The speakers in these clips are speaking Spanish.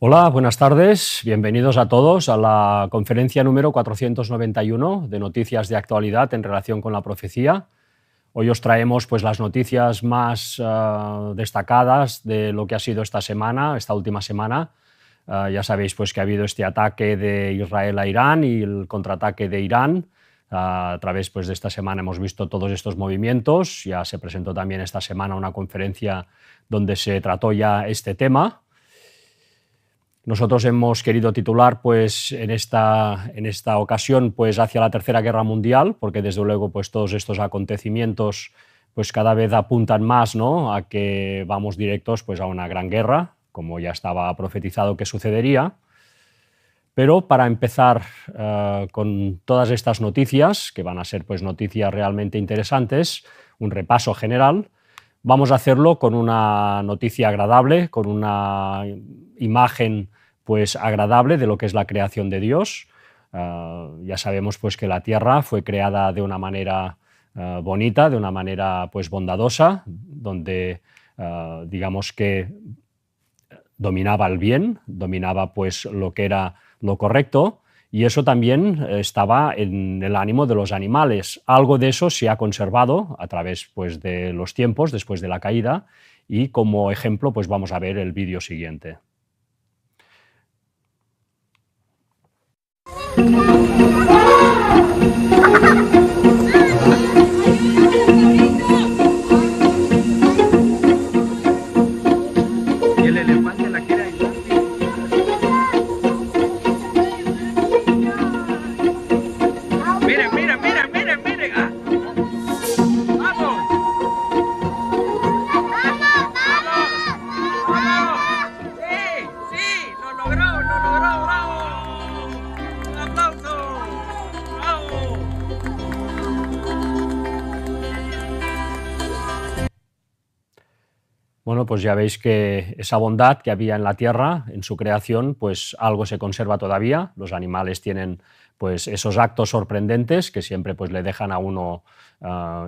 Hola, buenas tardes. Bienvenidos a todos a la conferencia número 491 de noticias de actualidad en relación con la profecía. Hoy os traemos pues, las noticias más destacadas de lo que ha sido esta semana, esta última semana. Ya sabéis pues, que ha habido este ataque de Israel a Irán y el contraataque de Irán. A través pues, de esta semana hemos visto todos estos movimientos. Ya se presentó también esta semana una conferencia donde se trató ya este tema. Nosotros hemos querido titular pues, en esta ocasión pues, hacia la Tercera Guerra Mundial, porque desde luego pues, todos estos acontecimientos pues, cada vez apuntan más, ¿no?, a que vamos directos pues, a una gran guerra, como ya estaba profetizado que sucedería. Pero para empezar con todas estas noticias, que van a ser pues, noticias realmente interesantes, un repaso general, vamos a hacerlo con una noticia agradable, con una imagen pues, agradable de lo que es la creación de Dios. Ya sabemos pues, que la tierra fue creada de una manera bonita, de una manera pues, bondadosa, donde digamos que dominaba el bien, dominaba pues, lo que era lo correcto, y eso también estaba en el ánimo de los animales. Algo de eso se ha conservado a través pues, de los tiempos, después de la caída, y como ejemplo pues, vamos a ver el vídeo siguiente. Bueno, pues ya veis que esa bondad que había en la tierra, en su creación, pues algo se conserva todavía. Los animales tienen pues esos actos sorprendentes que siempre pues le dejan a uno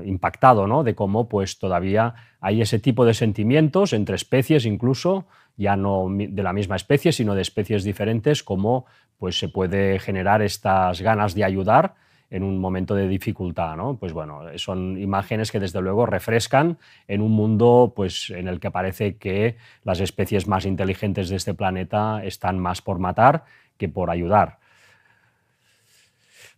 impactado, ¿no?, de cómo pues todavía hay ese tipo de sentimientos entre especies, incluso ya no de la misma especie, sino de especies diferentes, cómo pues se puede generar estas ganas de ayudar en un momento de dificultad, ¿no? Pues bueno, son imágenes que desde luego refrescan en un mundo pues, en el que parece que las especies más inteligentes de este planeta están más por matar que por ayudar.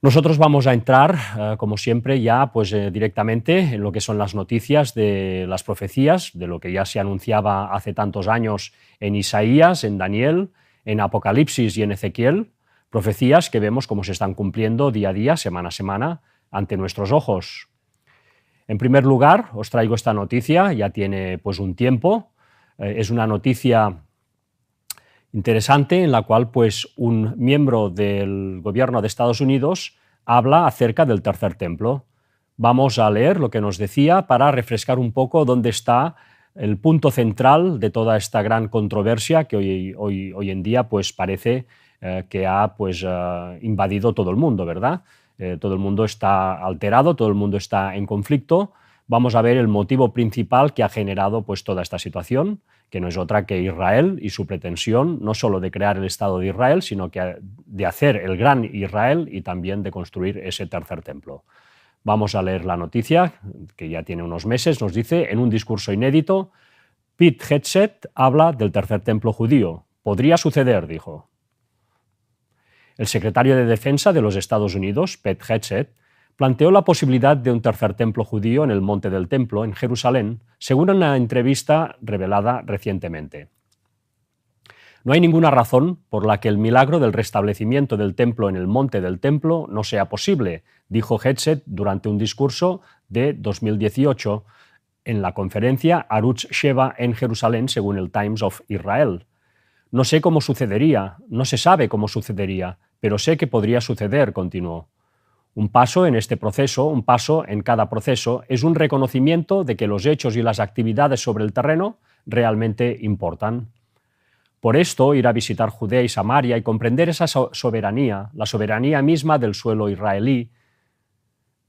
Nosotros vamos a entrar, como siempre, ya pues, directamente en lo que son las noticias de las profecías, de lo que ya se anunciaba hace tantos años en Isaías, en Daniel, en Apocalipsis y en Ezequiel, profecías que vemos cómo se están cumpliendo día a día, semana a semana, ante nuestros ojos. En primer lugar, os traigo esta noticia, ya tiene pues, un tiempo, es una noticia interesante en la cual pues, un miembro del gobierno de Estados Unidos habla acerca del tercer templo. Vamos a leer lo que nos decía para refrescar un poco dónde está el punto central de toda esta gran controversia que hoy en día pues, parece que ha pues, invadido todo el mundo, ¿verdad? Todo el mundo está alterado, todo el mundo está en conflicto. Vamos a ver el motivo principal que ha generado pues, toda esta situación, que no es otra que Israel y su pretensión no solo de crear el Estado de Israel, sino que de hacer el gran Israel y también de construir ese tercer templo. Vamos a leer la noticia, que ya tiene unos meses, nos dice, en un discurso inédito, Pete Hegseth habla del tercer templo judío. Podría suceder, dijo. El secretario de Defensa de los Estados Unidos, Pete Hegseth, planteó la posibilidad de un tercer templo judío en el Monte del Templo, en Jerusalén, según una entrevista revelada recientemente. No hay ninguna razón por la que el milagro del restablecimiento del templo en el Monte del Templo no sea posible, dijo Hegseth durante un discurso de 2018 en la conferencia Arutz Sheva en Jerusalén, según el Times of Israel. No sé cómo sucedería, no se sabe cómo sucedería, pero sé que podría suceder, continuó. Un paso en este proceso, un paso en cada proceso, es un reconocimiento de que los hechos y las actividades sobre el terreno realmente importan. Por esto, ir a visitar Judea y Samaria y comprender esa soberanía, la soberanía misma del suelo israelí,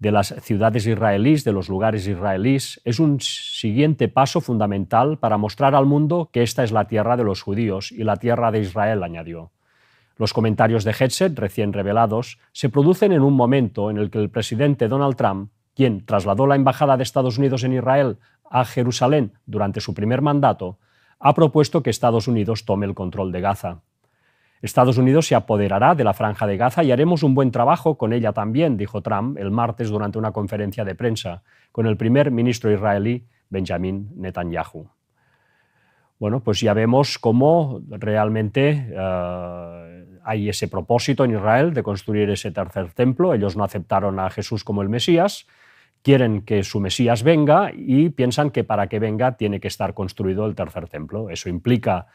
de las ciudades israelíes, de los lugares israelíes, es un siguiente paso fundamental para mostrar al mundo que esta es la tierra de los judíos y la tierra de Israel, añadió. Los comentarios de Hegseth, recién revelados, se producen en un momento en el que el presidente Donald Trump, quien trasladó la embajada de Estados Unidos en Israel a Jerusalén durante su primer mandato, ha propuesto que Estados Unidos tome el control de Gaza. Estados Unidos se apoderará de la Franja de Gaza y haremos un buen trabajo con ella también, dijo Trump el martes durante una conferencia de prensa con el primer ministro israelí Benjamin Netanyahu. Bueno, pues ya vemos cómo realmente hay ese propósito en Israel de construir ese tercer templo. Ellos no aceptaron a Jesús como el Mesías, quieren que su Mesías venga y piensan que para que venga tiene que estar construido el tercer templo. Eso implica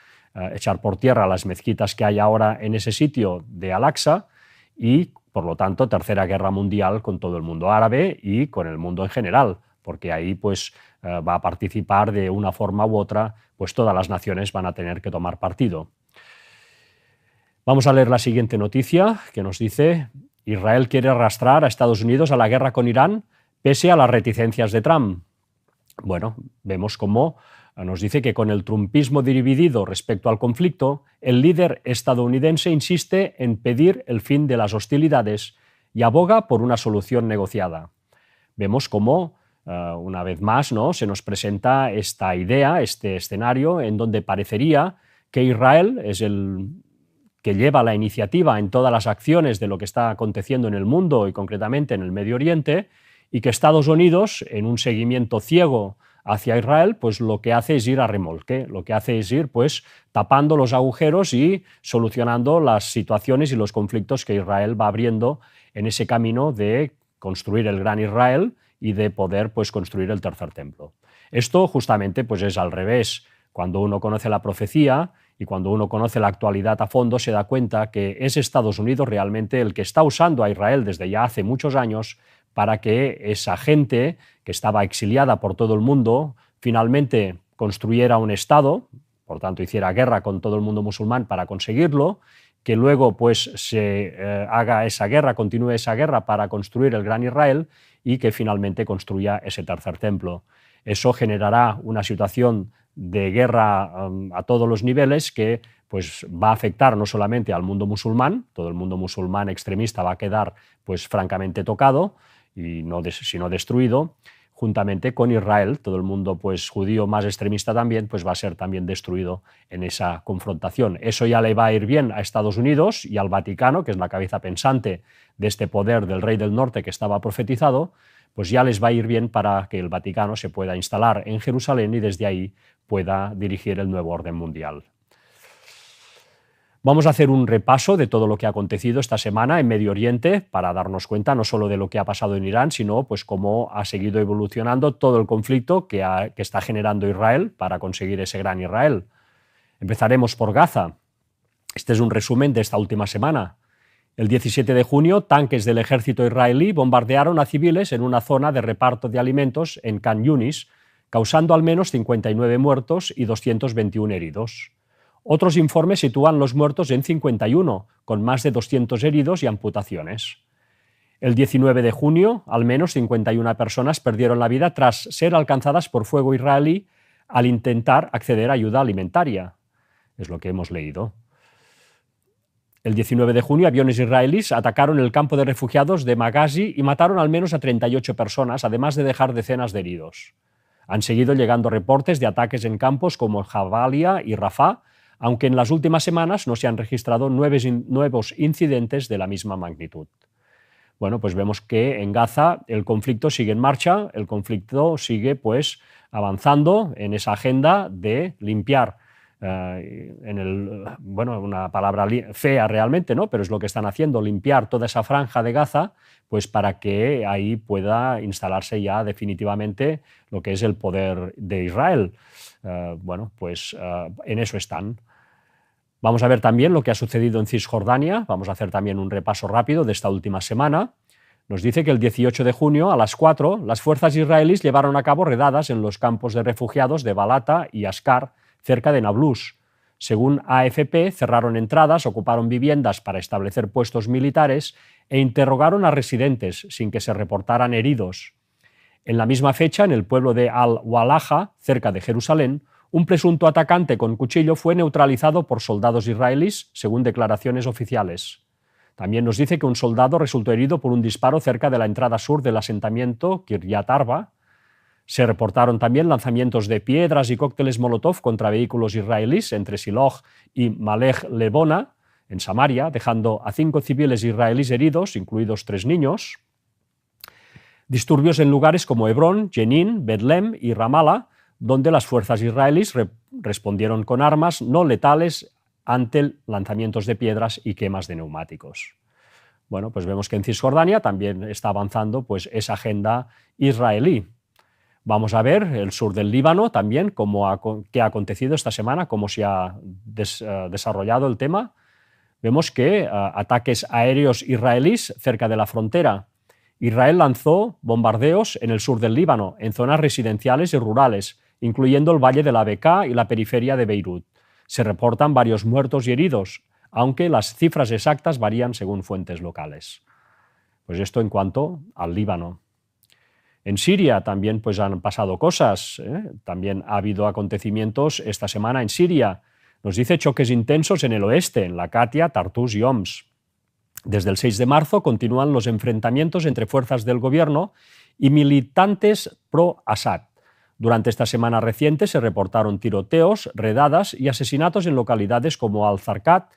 echar por tierra las mezquitas que hay ahora en ese sitio de Al-Aqsa y, por lo tanto, tercera guerra mundial con todo el mundo árabe y con el mundo en general, porque ahí pues, va a participar de una forma u otra, pues todas las naciones van a tener que tomar partido. Vamos a leer la siguiente noticia que nos dice: Israel quiere arrastrar a Estados Unidos a la guerra con Irán pese a las reticencias de Trump. Bueno, vemos cómo nos dice que con el trumpismo dividido respecto al conflicto, el líder estadounidense insiste en pedir el fin de las hostilidades y aboga por una solución negociada. Vemos cómo, una vez más, ¿no?, se nos presenta esta idea, este escenario, en donde parecería que Israel es el que lleva la iniciativa en todas las acciones de lo que está aconteciendo en el mundo y concretamente en el Medio Oriente, y que Estados Unidos, en un seguimiento ciego hacia Israel, pues lo que hace es ir a remolque, lo que hace es ir pues tapando los agujeros y solucionando las situaciones y los conflictos que Israel va abriendo en ese camino de construir el gran Israel y de poder pues construir el tercer templo. Esto justamente pues es al revés. Cuando uno conoce la profecía y cuando uno conoce la actualidad a fondo, se da cuenta que es Estados Unidos realmente el que está usando a Israel desde ya hace muchos años para que esa gente que estaba exiliada por todo el mundo finalmente construyera un Estado, por tanto hiciera guerra con todo el mundo musulmán para conseguirlo, que luego pues se haga esa guerra, continúe esa guerra para construir el gran Israel y que finalmente construya ese tercer templo. Eso generará una situación de guerra a todos los niveles que pues va a afectar no solamente al mundo musulmán, todo el mundo musulmán extremista va a quedar pues francamente tocado, y no sino destruido, juntamente con Israel, todo el mundo pues judío más extremista también, pues va a ser también destruido en esa confrontación. Eso ya le va a ir bien a Estados Unidos y al Vaticano, que es la cabeza pensante de este poder del rey del norte que estaba profetizado, pues ya les va a ir bien para que el Vaticano se pueda instalar en Jerusalén y desde ahí pueda dirigir el nuevo orden mundial. Vamos a hacer un repaso de todo lo que ha acontecido esta semana en Medio Oriente para darnos cuenta no solo de lo que ha pasado en Irán, sino pues cómo ha seguido evolucionando todo el conflicto que está generando Israel para conseguir ese gran Israel. Empezaremos por Gaza. Este es un resumen de esta última semana. El 17 de junio, tanques del ejército israelí bombardearon a civiles en una zona de reparto de alimentos en Khan Yunis, causando al menos 59 muertos y 221 heridos. Otros informes sitúan los muertos en 51, con más de 200 heridos y amputaciones. El 19 de junio, al menos 51 personas perdieron la vida tras ser alcanzadas por fuego israelí al intentar acceder a ayuda alimentaria. Es lo que hemos leído. El 19 de junio, aviones israelíes atacaron el campo de refugiados de Maghazi y mataron al menos a 38 personas, además de dejar decenas de heridos. Han seguido llegando reportes de ataques en campos como Jabalia y Rafah, aunque en las últimas semanas no se han registrado nuevos incidentes de la misma magnitud. Bueno, pues vemos que en Gaza el conflicto sigue en marcha, el conflicto sigue pues avanzando en esa agenda de limpiar, una palabra fea realmente, ¿no?, pero es lo que están haciendo, limpiar toda esa franja de Gaza, pues para que ahí pueda instalarse ya definitivamente lo que es el poder de Israel. En eso están. Vamos a ver también lo que ha sucedido en Cisjordania, vamos a hacer también un repaso rápido de esta última semana. Nos dice que el 18 de junio a las 4 las fuerzas israelíes llevaron a cabo redadas en los campos de refugiados de Balata y Ascar, cerca de Nablus. Según AFP, cerraron entradas, ocuparon viviendas para establecer puestos militares e interrogaron a residentes sin que se reportaran heridos. En la misma fecha, en el pueblo de Al-Walaja, cerca de Jerusalén, un presunto atacante con cuchillo fue neutralizado por soldados israelíes, según declaraciones oficiales. También nos dice que un soldado resultó herido por un disparo cerca de la entrada sur del asentamiento Kiryat Arba. Se reportaron también lanzamientos de piedras y cócteles Molotov contra vehículos israelíes entre Shiloh y Malech Lebona, en Samaria, dejando a 5 civiles israelíes heridos, incluidos 3 niños. Disturbios en lugares como Hebrón, Jenin, Betlem y Ramallah, donde las fuerzas israelíes respondieron con armas no letales ante lanzamientos de piedras y quemas de neumáticos. Bueno, pues vemos que en Cisjordania también está avanzando pues, esa agenda israelí. Vamos a ver el sur del Líbano también, qué ha acontecido esta semana, cómo se ha desarrollado el tema. Vemos que ataques aéreos israelíes cerca de la frontera. Israel lanzó bombardeos en el sur del Líbano, en zonas residenciales y rurales, incluyendo el valle de la Bekaa y la periferia de Beirut. Se reportan varios muertos y heridos, aunque las cifras exactas varían según fuentes locales. Pues esto en cuanto al Líbano. En Siria también pues, han pasado cosas. También ha habido acontecimientos esta semana en Siria. Nos dice choques intensos en el oeste, en Latakia, Tartus y Homs. Desde el 6 de marzo continúan los enfrentamientos entre fuerzas del gobierno y militantes pro-Assad. Durante esta semana reciente se reportaron tiroteos, redadas y asesinatos en localidades como Al-Zarqat,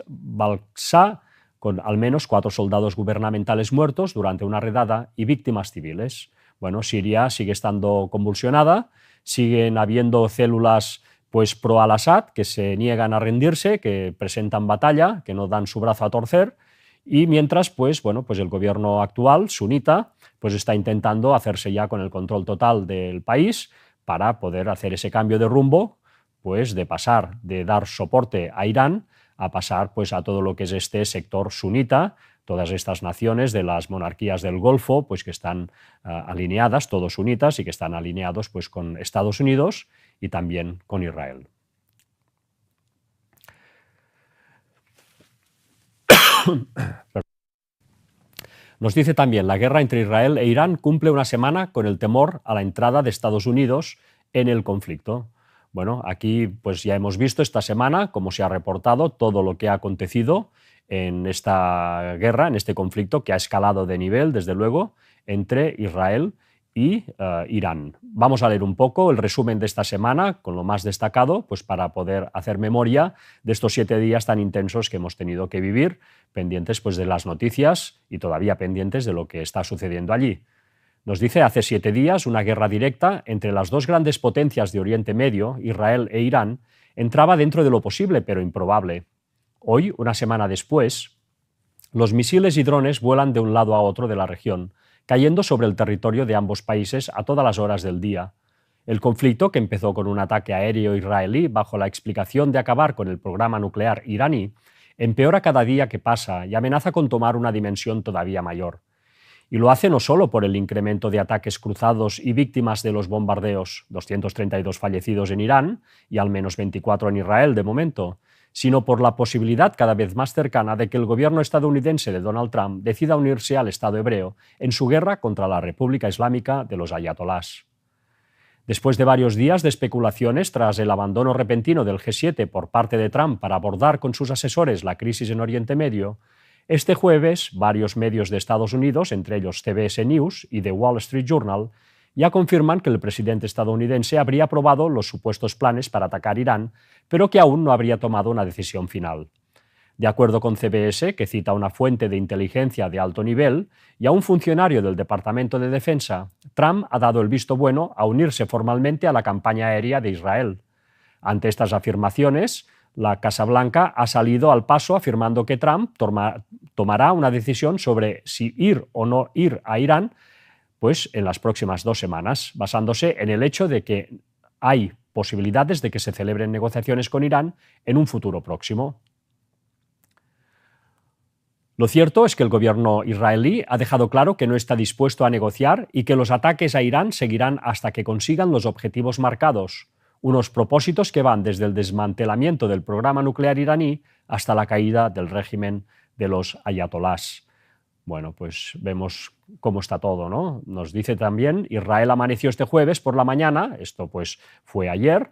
Balqsa, con al menos 4 soldados gubernamentales muertos durante una redada y víctimas civiles. Bueno, Siria sigue estando convulsionada, siguen habiendo células pues, pro al-Assad que se niegan a rendirse, que presentan batalla, que no dan su brazo a torcer, y mientras pues, bueno, pues el gobierno actual, sunita, pues está intentando hacerse ya con el control total del país para poder hacer ese cambio de rumbo, pues de pasar de dar soporte a Irán a pasar pues, a todo lo que es este sector sunita, todas estas naciones de las monarquías del Golfo, pues, que están alineadas, todos sunitas, y que están alineados pues, con Estados Unidos y también con Israel. Nos dice también, la guerra entre Israel e Irán cumple una semana con el temor a la entrada de Estados Unidos en el conflicto. Bueno, aquí pues ya hemos visto esta semana cómo se ha reportado todo lo que ha acontecido en esta guerra, en este conflicto que ha escalado de nivel, desde luego, entre Israel y Irán. Vamos a leer un poco el resumen de esta semana con lo más destacado, pues para poder hacer memoria de estos 7 días tan intensos que hemos tenido que vivir, pendientes pues, de las noticias y todavía pendientes de lo que está sucediendo allí. Nos dice, hace 7 días, una guerra directa entre las 2 grandes potencias de Oriente Medio, Israel e Irán, entraba dentro de lo posible, pero improbable. Hoy, una semana después, los misiles y drones vuelan de un lado a otro de la región, cayendo sobre el territorio de ambos países a todas las horas del día. El conflicto, que empezó con un ataque aéreo israelí bajo la explicación de acabar con el programa nuclear iraní, empeora cada día que pasa y amenaza con tomar una dimensión todavía mayor. Y lo hace no solo por el incremento de ataques cruzados y víctimas de los bombardeos, 232 fallecidos en Irán y al menos 24 en Israel de momento, sino por la posibilidad cada vez más cercana de que el gobierno estadounidense de Donald Trump decida unirse al Estado hebreo en su guerra contra la República Islámica de los ayatolás. Después de varios días de especulaciones tras el abandono repentino del G7 por parte de Trump para abordar con sus asesores la crisis en Oriente Medio, este jueves varios medios de Estados Unidos, entre ellos CBS News y The Wall Street Journal, ya confirman que el presidente estadounidense habría aprobado los supuestos planes para atacar Irán, pero que aún no habría tomado una decisión final. De acuerdo con CBS, que cita a una fuente de inteligencia de alto nivel y a un funcionario del Departamento de Defensa, Trump ha dado el visto bueno a unirse formalmente a la campaña aérea de Israel. Ante estas afirmaciones, la Casa Blanca ha salido al paso afirmando que Trump tomará una decisión sobre si ir o no ir a Irán pues, en las próximas 2 semanas, basándose en el hecho de que hay posibilidades de que se celebren negociaciones con Irán en un futuro próximo. Lo cierto es que el gobierno israelí ha dejado claro que no está dispuesto a negociar y que los ataques a Irán seguirán hasta que consigan los objetivos marcados, unos propósitos que van desde el desmantelamiento del programa nuclear iraní hasta la caída del régimen de los ayatolás. Bueno, pues vemos cómo está todo, ¿no? Nos dice también, Israel amaneció este jueves por la mañana, esto pues fue ayer,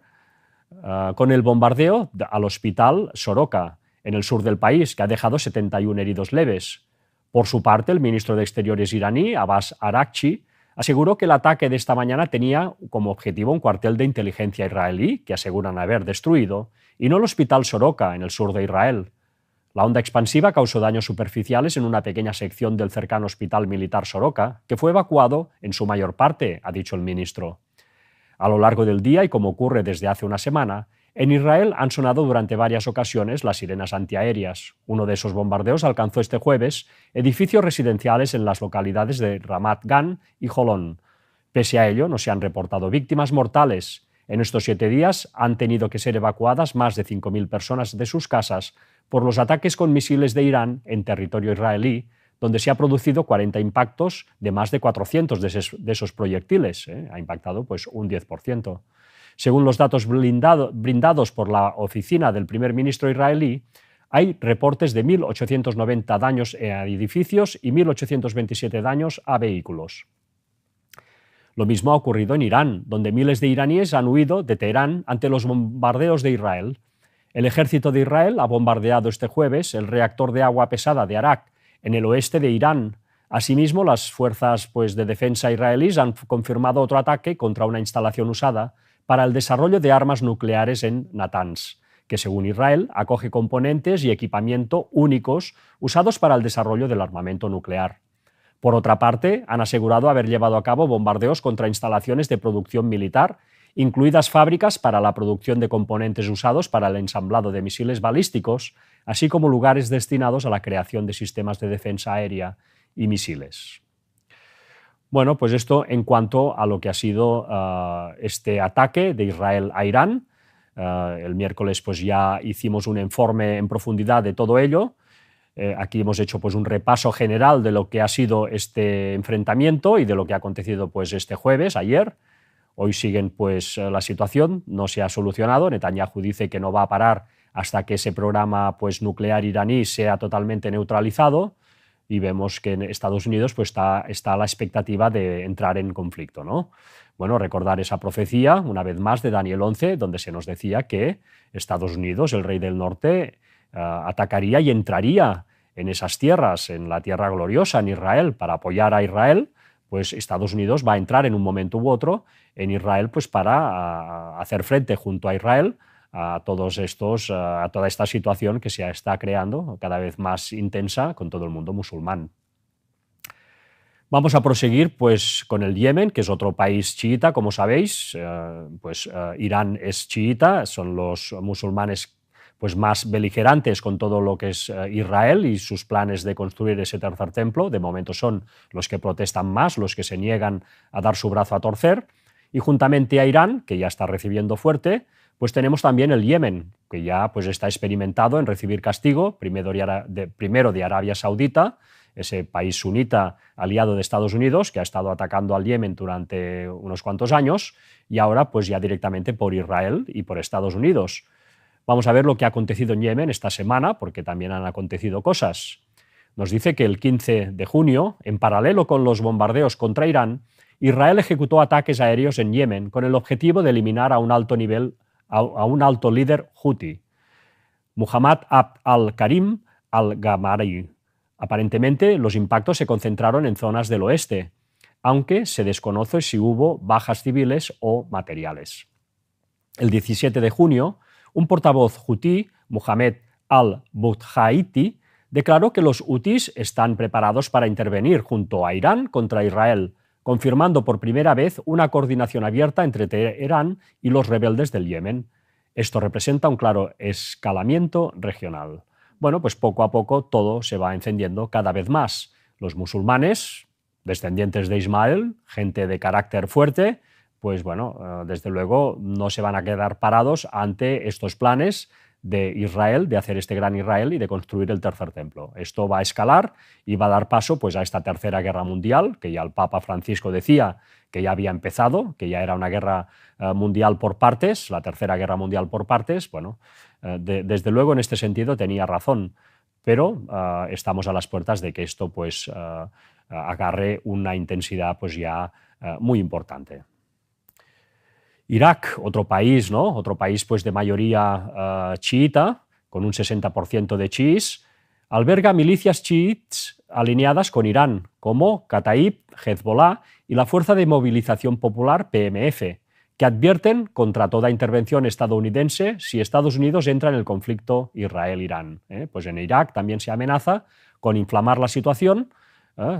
con el bombardeo al hospital Soroka, en el sur del país, que ha dejado 71 heridos leves. Por su parte, el ministro de Exteriores iraní, Abbas Araghchi, aseguró que el ataque de esta mañana tenía como objetivo un cuartel de inteligencia israelí, que aseguran haber destruido, y no el hospital Soroka, en el sur de Israel. La onda expansiva causó daños superficiales en una pequeña sección del cercano hospital militar Soroka, que fue evacuado en su mayor parte, ha dicho el ministro. A lo largo del día, y como ocurre desde hace una semana, en Israel han sonado durante varias ocasiones las sirenas antiaéreas. Uno de esos bombardeos alcanzó este jueves edificios residenciales en las localidades de Ramat Gan y Holon. Pese a ello, no se han reportado víctimas mortales. En estos 7 días han tenido que ser evacuadas más de 5.000 personas de sus casas por los ataques con misiles de Irán en territorio israelí, donde se ha producido 40 impactos de más de 400 de esos proyectiles. Ha impactado pues, un 10%. Según los datos brindados por la oficina del primer ministro israelí, hay reportes de 1.890 daños a edificios y 1.827 daños a vehículos. Lo mismo ha ocurrido en Irán, donde miles de iraníes han huido de Teherán ante los bombardeos de Israel. El ejército de Israel ha bombardeado este jueves el reactor de agua pesada de Arak, en el oeste de Irán. Asimismo, las fuerzas de defensa israelíes han confirmado otro ataque contra una instalación usada para el desarrollo de armas nucleares en Natanz, que según Israel acoge componentes y equipamiento únicos usados para el desarrollo del armamento nuclear. Por otra parte, han asegurado haber llevado a cabo bombardeos contra instalaciones de producción militar, incluidas fábricas para la producción de componentes usados para el ensamblado de misiles balísticos, así como lugares destinados a la creación de sistemas de defensa aérea y misiles. Bueno, pues esto en cuanto a lo que ha sido este ataque de Israel a Irán. El miércoles pues ya hicimos un informe en profundidad de todo ello. Aquí hemos hecho pues un repaso general de lo que ha sido este enfrentamiento y de lo que ha acontecido pues este jueves, ayer. Hoy siguen pues la situación, no se ha solucionado. Netanyahu dice que no va a parar hasta que ese programa pues nuclear iraní sea totalmente neutralizado, y vemos que en Estados Unidos pues está a la expectativa de entrar en conflicto, ¿no? Bueno, recordar esa profecía una vez más de Daniel 11, donde se nos decía que Estados Unidos, el rey del norte, atacaría y entraría en esas tierras, en la tierra gloriosa, en Israel, para apoyar a Israel. Pues Estados Unidos va a entrar en un momento u otro en Israel pues para hacer frente junto a Israel a toda esta situación que se está creando cada vez más intensa con todo el mundo musulmán. Vamos a proseguir pues con el Yemen, que es otro país chiita, como sabéis. Irán es chiita, son los musulmanes pues más beligerantes con todo lo que es Israel y sus planes de construir ese tercer templo. De momento son los que protestan más, los que se niegan a dar su brazo a torcer. Y juntamente a Irán, que ya está recibiendo fuerte, pues tenemos también el Yemen, que ya pues está experimentado en recibir castigo, primero de Arabia Saudita, ese país sunita aliado de Estados Unidos, que ha estado atacando al Yemen durante unos cuantos años, y ahora pues ya directamente por Israel y por Estados Unidos. Vamos a ver lo que ha acontecido en Yemen esta semana, porque también han acontecido cosas. Nos dice que el 15 de junio, en paralelo con los bombardeos contra Irán, Israel ejecutó ataques aéreos en Yemen con el objetivo de eliminar a un alto líder Houthi, Muhammad Abd al-Karim al-Gamari. Aparentemente, los impactos se concentraron en zonas del oeste, aunque se desconoce si hubo bajas civiles o materiales. El 17 de junio, un portavoz hutí, Mohamed al-Buthaiti, declaró que los hutíes están preparados para intervenir junto a Irán contra Israel, confirmando por primera vez una coordinación abierta entre Teherán y los rebeldes del Yemen. Esto representa un claro escalamiento regional. Bueno, pues poco a poco todo se va encendiendo cada vez más. Los musulmanes, descendientes de Ismael, gente de carácter fuerte, pues bueno, desde luego no se van a quedar parados ante estos planes de Israel, de hacer este gran Israel y de construir el tercer templo. Esto va a escalar y va a dar paso pues, a esta tercera guerra mundial, que ya el Papa Francisco decía que ya había empezado, que ya era una guerra mundial por partes, la tercera guerra mundial por partes. Bueno, desde luego en este sentido tenía razón, pero estamos a las puertas de que esto pues, agarre una intensidad pues, ya muy importante. Irak, otro país, ¿no? Otro país pues, de mayoría chiita, con un 60% de chiíes, alberga milicias chiíes alineadas con Irán, como Kataib, Hezbollah y la Fuerza de Movilización Popular, PMF, que advierten contra toda intervención estadounidense si Estados Unidos entra en el conflicto Israel-Irán. Pues en Irak también se amenaza con inflamar la situación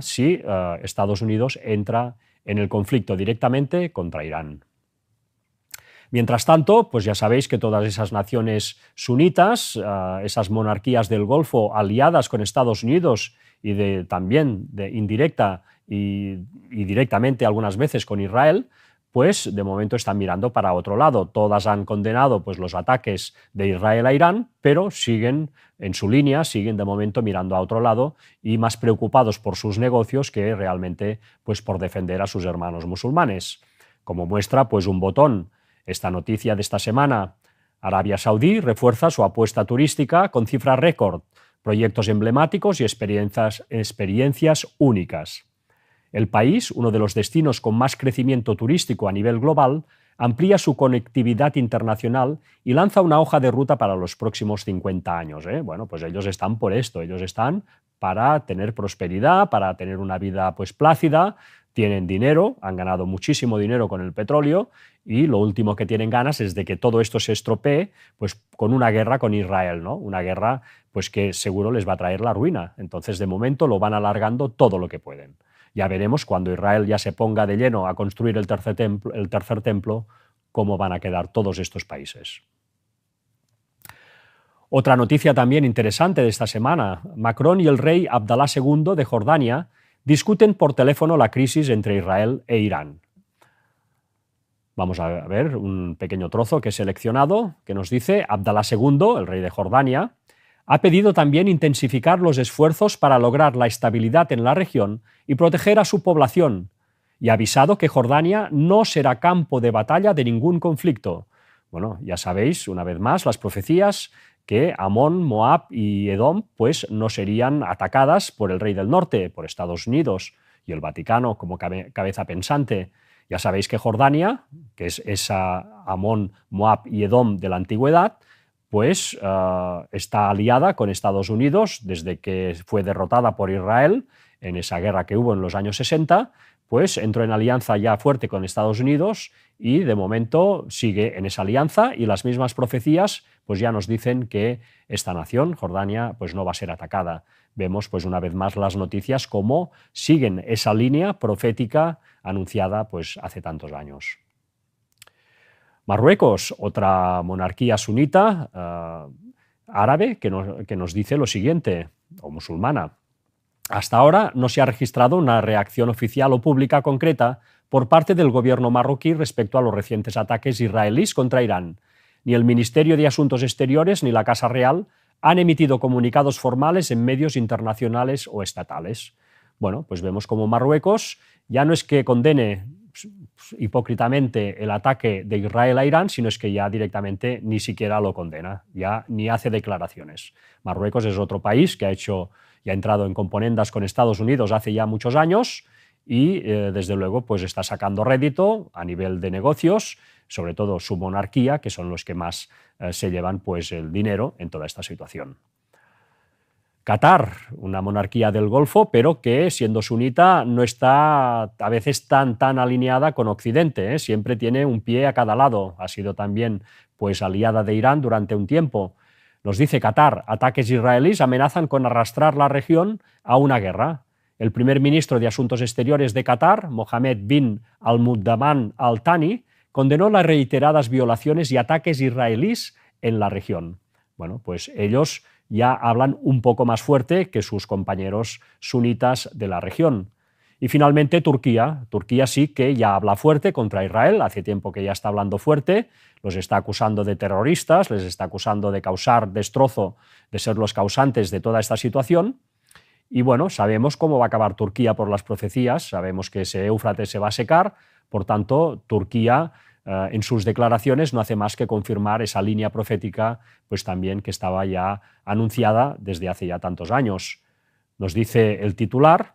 si Estados Unidos entra en el conflicto directamente contra Irán. Mientras tanto, pues ya sabéis que todas esas naciones sunitas, esas monarquías del Golfo aliadas con Estados Unidos y también de indirecta y directamente algunas veces con Israel, pues de momento están mirando para otro lado. Todas han condenado pues, los ataques de Israel a Irán, pero siguen en su línea, siguen de momento mirando a otro lado y más preocupados por sus negocios que realmente pues, por defender a sus hermanos musulmanes. Como muestra, pues un botón. Esta noticia de esta semana: Arabia Saudí refuerza su apuesta turística con cifras récord, proyectos emblemáticos y experiencias únicas. El país, uno de los destinos con más crecimiento turístico a nivel global, amplía su conectividad internacional y lanza una hoja de ruta para los próximos 50 años. Bueno, pues ellos están por esto, ellos están para tener prosperidad, para tener una vida pues plácida, tienen dinero, han ganado muchísimo dinero con el petróleo y lo último que tienen ganas es de que todo esto se estropee pues, con una guerra con Israel, ¿no? Una guerra pues, que seguro les va a traer la ruina. Entonces, de momento, lo van alargando todo lo que pueden. Ya veremos cuando Israel ya se ponga de lleno a construir el tercer templo, cómo van a quedar todos estos países. Otra noticia también interesante de esta semana: Macron y el rey Abdalá II de Jordania discuten por teléfono la crisis entre Israel e Irán. Vamos a ver un pequeño trozo que he seleccionado que nos dice: Abdalá II, el rey de Jordania, ha pedido también intensificar los esfuerzos para lograr la estabilidad en la región y proteger a su población, y ha avisado que Jordania no será campo de batalla de ningún conflicto. Bueno, ya sabéis, una vez más, las profecías que Amón, Moab y Edom pues, no serían atacadas por el rey del norte, por Estados Unidos y el Vaticano como cabeza pensante. Ya sabéis que Jordania, que es esa Amón, Moab y Edom de la antigüedad, pues está aliada con Estados Unidos desde que fue derrotada por Israel en esa guerra que hubo en los años 60, pues entró en alianza ya fuerte con Estados Unidos y de momento sigue en esa alianza, y las mismas profecías pues ya nos dicen que esta nación, Jordania, pues no va a ser atacada. Vemos pues una vez más las noticias cómo siguen esa línea profética anunciada pues hace tantos años. Marruecos, otra monarquía sunita árabe que nos dice lo siguiente, o musulmana: hasta ahora no se ha registrado una reacción oficial o pública concreta por parte del gobierno marroquí respecto a los recientes ataques israelíes contra Irán. Ni el Ministerio de Asuntos Exteriores ni la Casa Real han emitido comunicados formales en medios internacionales o estatales. Bueno, pues vemos como Marruecos ya no es que condene hipócritamente el ataque de Israel a Irán, sino es que ya directamente ni siquiera lo condena, ya ni hace declaraciones. Marruecos es otro país que ha entrado en componendas con Estados Unidos hace ya muchos años y desde luego pues está sacando rédito a nivel de negocios, sobre todo su monarquía, que son los que más se llevan pues el dinero en toda esta situación. Qatar, una monarquía del Golfo, pero que siendo sunita no está a veces tan alineada con Occidente, siempre tiene un pie a cada lado. Ha sido también pues aliada de Irán durante un tiempo. Nos dice Qatar: ataques israelíes amenazan con arrastrar la región a una guerra. El primer ministro de Asuntos Exteriores de Qatar, Mohammed bin al-Muddaman al-Thani, condenó las reiteradas violaciones y ataques israelíes en la región. Bueno, pues ellos ya hablan un poco más fuerte que sus compañeros sunitas de la región. Y finalmente Turquía. Turquía sí que ya habla fuerte contra Israel, hace tiempo que ya está hablando fuerte, los está acusando de terroristas, les está acusando de causar destrozo, de ser los causantes de toda esta situación. Y bueno, sabemos cómo va a acabar Turquía por las profecías, sabemos que ese Éufrates se va a secar, por tanto, Turquía en sus declaraciones no hace más que confirmar esa línea profética, pues también que estaba ya anunciada desde hace ya tantos años. Nos dice el titular: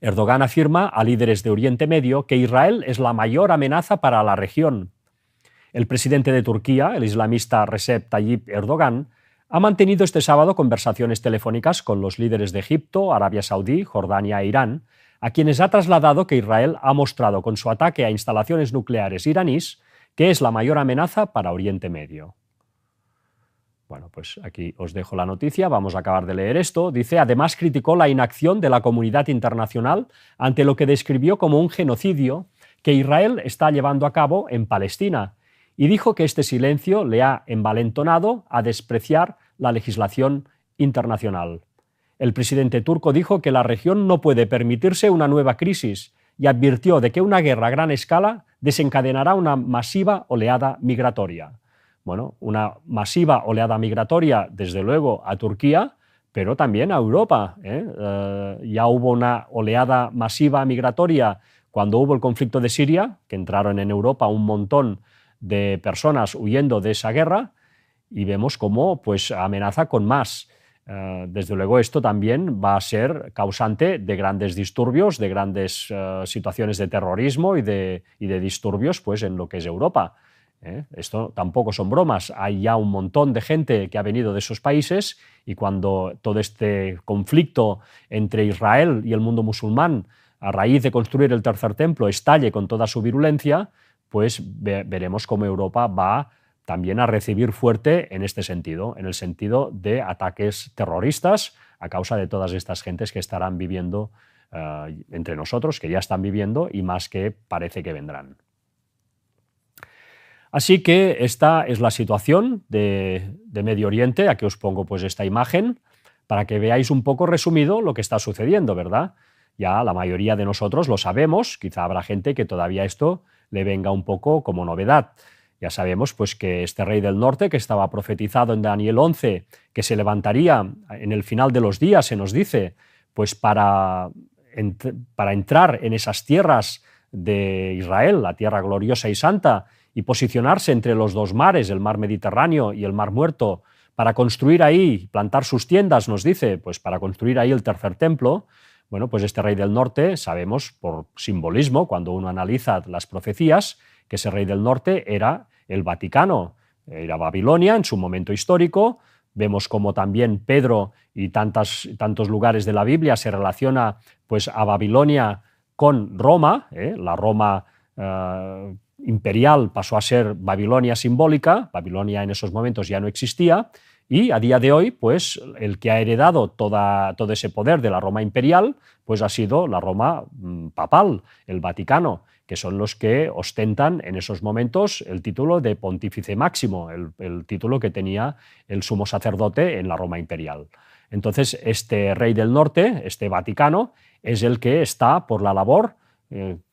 Erdogan afirma a líderes de Oriente Medio que Israel es la mayor amenaza para la región. El presidente de Turquía, el islamista Recep Tayyip Erdogan, ha mantenido este sábado conversaciones telefónicas con los líderes de Egipto, Arabia Saudí, Jordania e Irán, a quienes ha trasladado que Israel ha mostrado con su ataque a instalaciones nucleares iraníes que es la mayor amenaza para Oriente Medio. Bueno, pues aquí os dejo la noticia, vamos a acabar de leer esto. Dice, además criticó la inacción de la comunidad internacional ante lo que describió como un genocidio que Israel está llevando a cabo en Palestina, y dijo que este silencio le ha envalentonado a despreciar la legislación internacional. El presidente turco dijo que la región no puede permitirse una nueva crisis y advirtió de que una guerra a gran escala desencadenará una masiva oleada migratoria. Bueno, una masiva oleada migratoria, desde luego, a Turquía, pero también a Europa. Ya hubo una oleada masiva migratoria cuando hubo el conflicto de Siria, que entraron en Europa un montón de personas huyendo de esa guerra, y vemos cómo pues, amenaza con más. Desde luego esto también va a ser causante de grandes disturbios, de grandes situaciones de terrorismo y de disturbios pues, en lo que es Europa. Esto tampoco son bromas, hay ya un montón de gente que ha venido de esos países, y cuando todo este conflicto entre Israel y el mundo musulmán, a raíz de construir el tercer templo, estalle con toda su virulencia, pues veremos cómo Europa va también a recibir fuerte en este sentido, en el sentido de ataques terroristas a causa de todas estas gentes que estarán viviendo entre nosotros, que ya están viviendo y más que parece que vendrán. Así que esta es la situación de Medio Oriente. Aquí os pongo pues esta imagen para que veáis un poco resumido lo que está sucediendo, ¿verdad? Ya la mayoría de nosotros lo sabemos, quizá habrá gente que todavía esto le venga un poco como novedad. Ya sabemos pues, que este rey del norte, que estaba profetizado en Daniel 11, que se levantaría en el final de los días, se nos dice, pues para entrar en esas tierras de Israel, la tierra gloriosa y santa, y posicionarse entre los dos mares, el mar Mediterráneo y el mar Muerto, para construir ahí, plantar sus tiendas, nos dice, pues para construir ahí el tercer templo. Bueno, pues este rey del norte, sabemos por simbolismo, cuando uno analiza las profecías, que ese rey del norte era el Vaticano, era Babilonia en su momento histórico. Vemos como también Pedro y tantos lugares de la Biblia se relaciona pues, a Babilonia con Roma, la Roma imperial pasó a ser Babilonia simbólica, Babilonia en esos momentos ya no existía, y a día de hoy, pues, el que ha heredado todo ese poder de la Roma imperial, pues ha sido la Roma papal, el Vaticano, que son los que ostentan en esos momentos el título de pontífice máximo, el título que tenía el sumo sacerdote en la Roma imperial. Entonces, este rey del norte, este Vaticano, es el que está por la labor,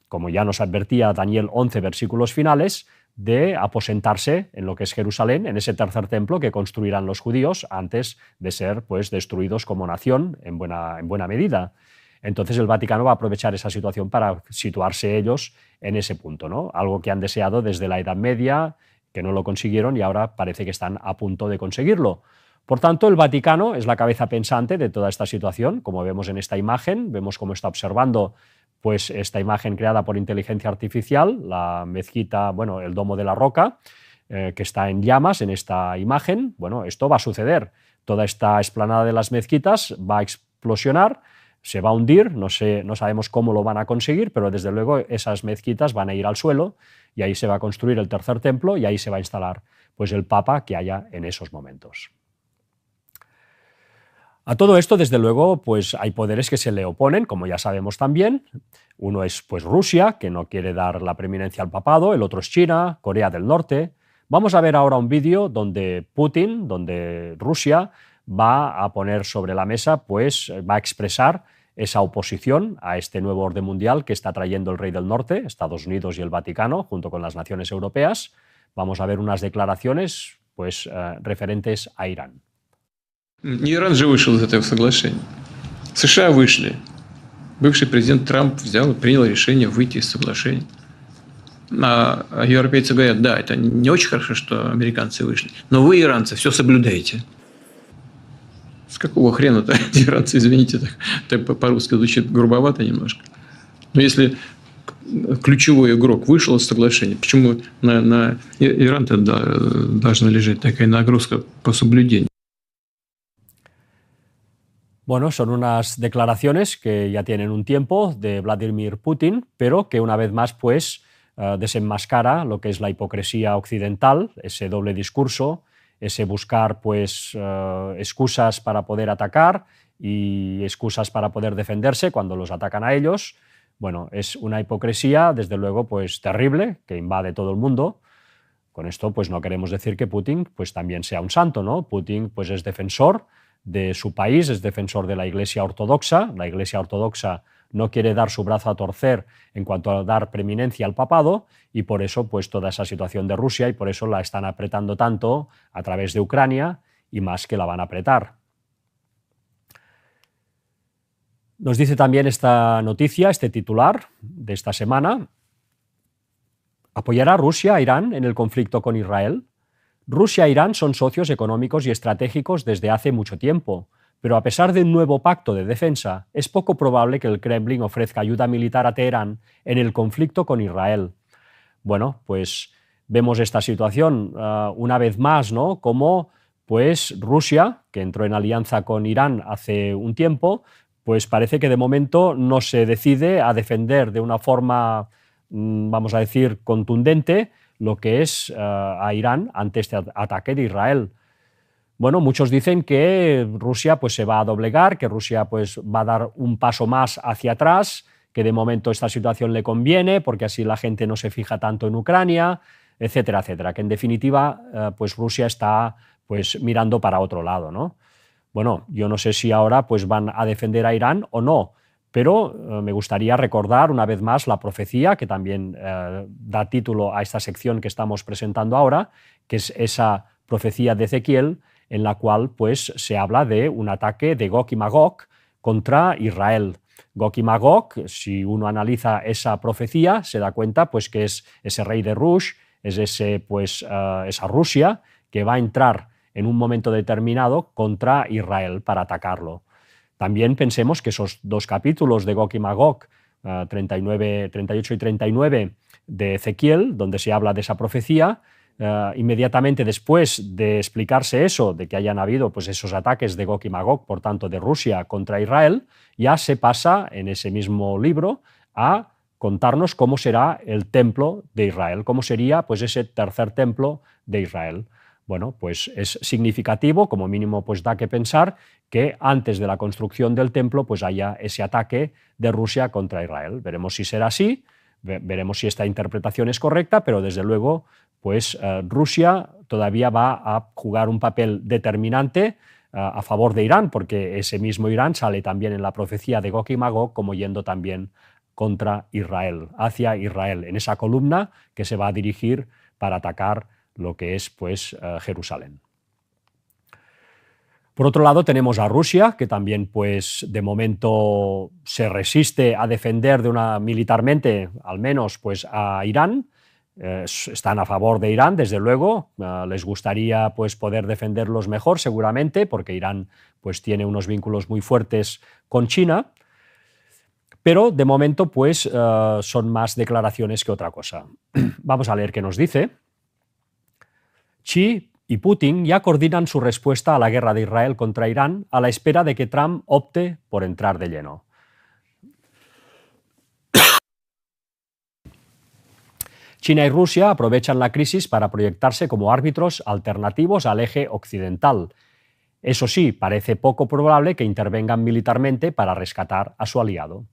como ya nos advertía Daniel 11, versículos finales, de aposentarse en lo que es Jerusalén, en ese tercer templo que construirán los judíos antes de ser pues, destruidos como nación en buena medida. Entonces el Vaticano va a aprovechar esa situación para situarse ellos en ese punto, ¿no? Algo que han deseado desde la Edad Media, que no lo consiguieron y ahora parece que están a punto de conseguirlo. Por tanto, el Vaticano es la cabeza pensante de toda esta situación, como vemos en esta imagen, vemos cómo está observando pues esta imagen creada por inteligencia artificial, la mezquita, bueno, el Domo de la Roca, que está en llamas en esta imagen. Bueno, esto va a suceder. Toda esta explanada de las mezquitas va a explosionar, se va a hundir, no sabemos cómo lo van a conseguir, pero desde luego esas mezquitas van a ir al suelo y ahí se va a construir el tercer templo y ahí se va a instalar pues, el Papa que haya en esos momentos. A todo esto, desde luego, pues hay poderes que se le oponen, como ya sabemos también. Uno es pues, Rusia, que no quiere dar la preeminencia al papado, el otro es China, Corea del Norte. Vamos a ver ahora un vídeo donde Putin, donde Rusia va a poner sobre la mesa, pues va a expresar esa oposición a este nuevo orden mundial que está trayendo el Rey del Norte, Estados Unidos y el Vaticano, junto con las naciones europeas. Vamos a ver unas declaraciones pues, referentes a Irán. Иран же вышел из этого соглашения. США вышли. Бывший президент Трамп взял и принял решение выйти из соглашения. А европейцы говорят, да, это не очень хорошо, что американцы вышли, но вы, иранцы, все соблюдаете. С какого хрена-то иранцы, извините, так по-русски звучит грубовато немножко. Но если ключевой игрок вышел из соглашения, почему на Иран-то должна лежать такая нагрузка по соблюдению? Bueno, son unas declaraciones que ya tienen un tiempo de Vladimir Putin, pero que una vez más pues desenmascara lo que es la hipocresía occidental, ese doble discurso, ese buscar pues excusas para poder atacar y excusas para poder defenderse cuando los atacan a ellos. Bueno, es una hipocresía, desde luego, pues terrible, que invade todo el mundo. Con esto pues no queremos decir que Putin pues también sea un santo, ¿no? Putin pues es defensor de su país, es defensor de la Iglesia Ortodoxa. La Iglesia Ortodoxa no quiere dar su brazo a torcer en cuanto a dar preeminencia al papado y por eso pues toda esa situación de Rusia y por eso la están apretando tanto a través de Ucrania y más que la van a apretar. Nos dice también esta noticia, este titular de esta semana: ¿apoyará Rusia a Irán en el conflicto con Israel? Rusia e Irán son socios económicos y estratégicos desde hace mucho tiempo, pero a pesar de un nuevo pacto de defensa, es poco probable que el Kremlin ofrezca ayuda militar a Teherán en el conflicto con Israel. Bueno, pues vemos esta situación una vez más, ¿no? Como pues Rusia, que entró en alianza con Irán hace un tiempo, pues parece que de momento no se decide a defender de una forma, vamos a decir, contundente lo que es a Irán ante este ataque de Israel. Bueno, muchos dicen que Rusia pues, se va a doblegar, que Rusia pues, va a dar un paso más hacia atrás, que de momento esta situación le conviene porque así la gente no se fija tanto en Ucrania, etcétera, etcétera. Que en definitiva pues, Rusia está pues, mirando para otro lado, ¿no? Bueno, yo no sé si ahora pues, van a defender a Irán o no, pero me gustaría recordar una vez más la profecía que también da título a esta sección que estamos presentando ahora, que es esa profecía de Ezequiel en la cual pues, se habla de un ataque de Gog y Magog contra Israel. Gog y Magog, si uno analiza esa profecía, se da cuenta pues, que es ese rey de Rush, es esa Rusia que va a entrar en un momento determinado contra Israel para atacarlo. También pensemos que esos dos capítulos de Gog y Magog, 38 y 39 de Ezequiel, donde se habla de esa profecía, inmediatamente después de explicarse eso, de que hayan habido pues, esos ataques de Gog y Magog, por tanto de Rusia contra Israel, ya se pasa en ese mismo libro a contarnos cómo será el templo de Israel, cómo sería pues, ese tercer templo de Israel. Bueno, pues es significativo, como mínimo pues da que pensar que antes de la construcción del templo pues haya ese ataque de Rusia contra Israel. Veremos si será así, veremos si esta interpretación es correcta, pero desde luego pues Rusia todavía va a jugar un papel determinante a favor de Irán, porque ese mismo Irán sale también en la profecía de Gog y Magog como yendo también contra Israel, hacia Israel, en esa columna que se va a dirigir para atacar lo que es pues, Jerusalén. Por otro lado tenemos a Rusia, que también pues, de momento se resiste a defender militarmente, al menos, pues, a Irán. Están a favor de Irán, desde luego, les gustaría pues, poder defenderlos mejor seguramente, porque Irán pues, tiene unos vínculos muy fuertes con China, pero de momento pues, son más declaraciones que otra cosa. Vamos a leer qué nos dice. Xi y Putin ya coordinan su respuesta a la guerra de Israel contra Irán a la espera de que Trump opte por entrar de lleno. China y Rusia aprovechan la crisis para proyectarse como árbitros alternativos al eje occidental. Eso sí, parece poco probable que intervengan militarmente para rescatar a su aliado.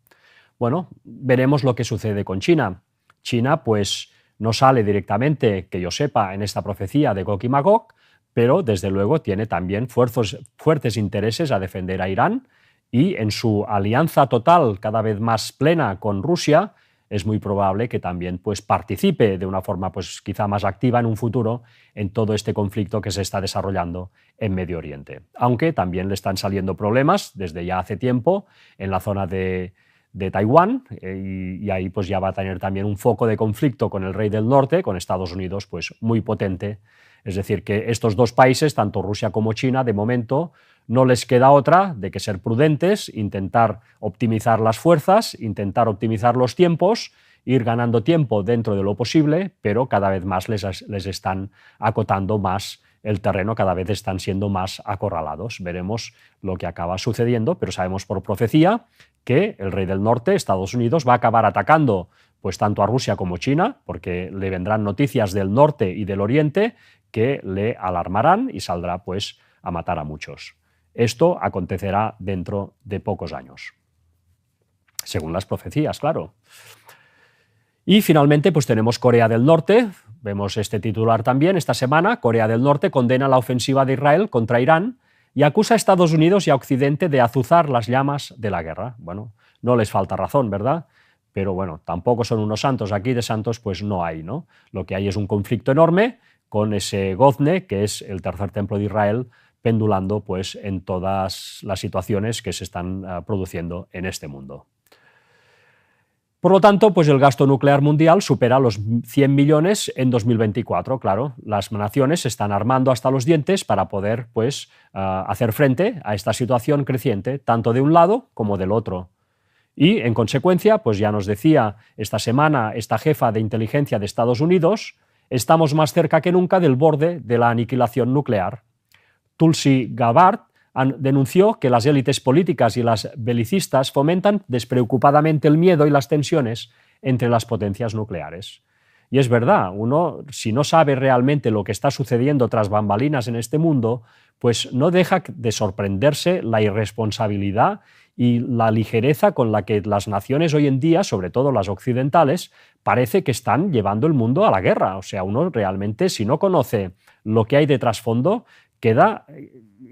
Bueno, veremos lo que sucede con China. China, pues, no sale directamente, que yo sepa, en esta profecía de Gog y Magog, pero desde luego tiene también fuertes intereses a defender a Irán y en su alianza total cada vez más plena con Rusia, es muy probable que también pues, participe de una forma pues, quizá más activa en un futuro en todo este conflicto que se está desarrollando en Medio Oriente. Aunque también le están saliendo problemas desde ya hace tiempo en la zona de Taiwán, y ahí pues ya va a tener también un foco de conflicto con el rey del norte, con Estados Unidos, pues muy potente. Es decir, que estos dos países, tanto Rusia como China, de momento no les queda otra de que ser prudentes, intentar optimizar las fuerzas, intentar optimizar los tiempos, ir ganando tiempo dentro de lo posible, pero cada vez más les están acotando más el terreno, cada vez están siendo más acorralados. Veremos lo que acaba sucediendo, pero sabemos por profecía que el rey del norte, Estados Unidos, va a acabar atacando pues tanto a Rusia como a China, porque le vendrán noticias del norte y del oriente que le alarmarán y saldrá pues a matar a muchos. Esto acontecerá dentro de pocos años, según las profecías, claro. Y finalmente pues tenemos Corea del Norte. Vemos este titular también esta semana. Corea del Norte condena la ofensiva de Israel contra Irán y acusa a Estados Unidos y a Occidente de azuzar las llamas de la guerra. Bueno, no les falta razón, ¿verdad? Pero bueno, tampoco son unos santos. Aquí de santos pues no hay, ¿no? Lo que hay es un conflicto enorme con ese gozne, que es el tercer templo de Israel, pendulando pues en todas las situaciones que se están produciendo en este mundo. Por lo tanto, pues el gasto nuclear mundial supera los 100 millones en 2024. Claro, las naciones se están armando hasta los dientes para poder pues, hacer frente a esta situación creciente, tanto de un lado como del otro. Y, en consecuencia, pues ya nos decía esta semana esta jefa de inteligencia de Estados Unidos, estamos más cerca que nunca del borde de la aniquilación nuclear. Tulsi Gabbard denunció que las élites políticas y las belicistas fomentan despreocupadamente el miedo y las tensiones entre las potencias nucleares. Y es verdad, uno, si no sabe realmente lo que está sucediendo tras bambalinas en este mundo, pues no deja de sorprenderse la irresponsabilidad y la ligereza con la que las naciones hoy en día, sobre todo las occidentales, parece que están llevando el mundo a la guerra. O sea, uno realmente, si no conoce lo que hay de trasfondo, queda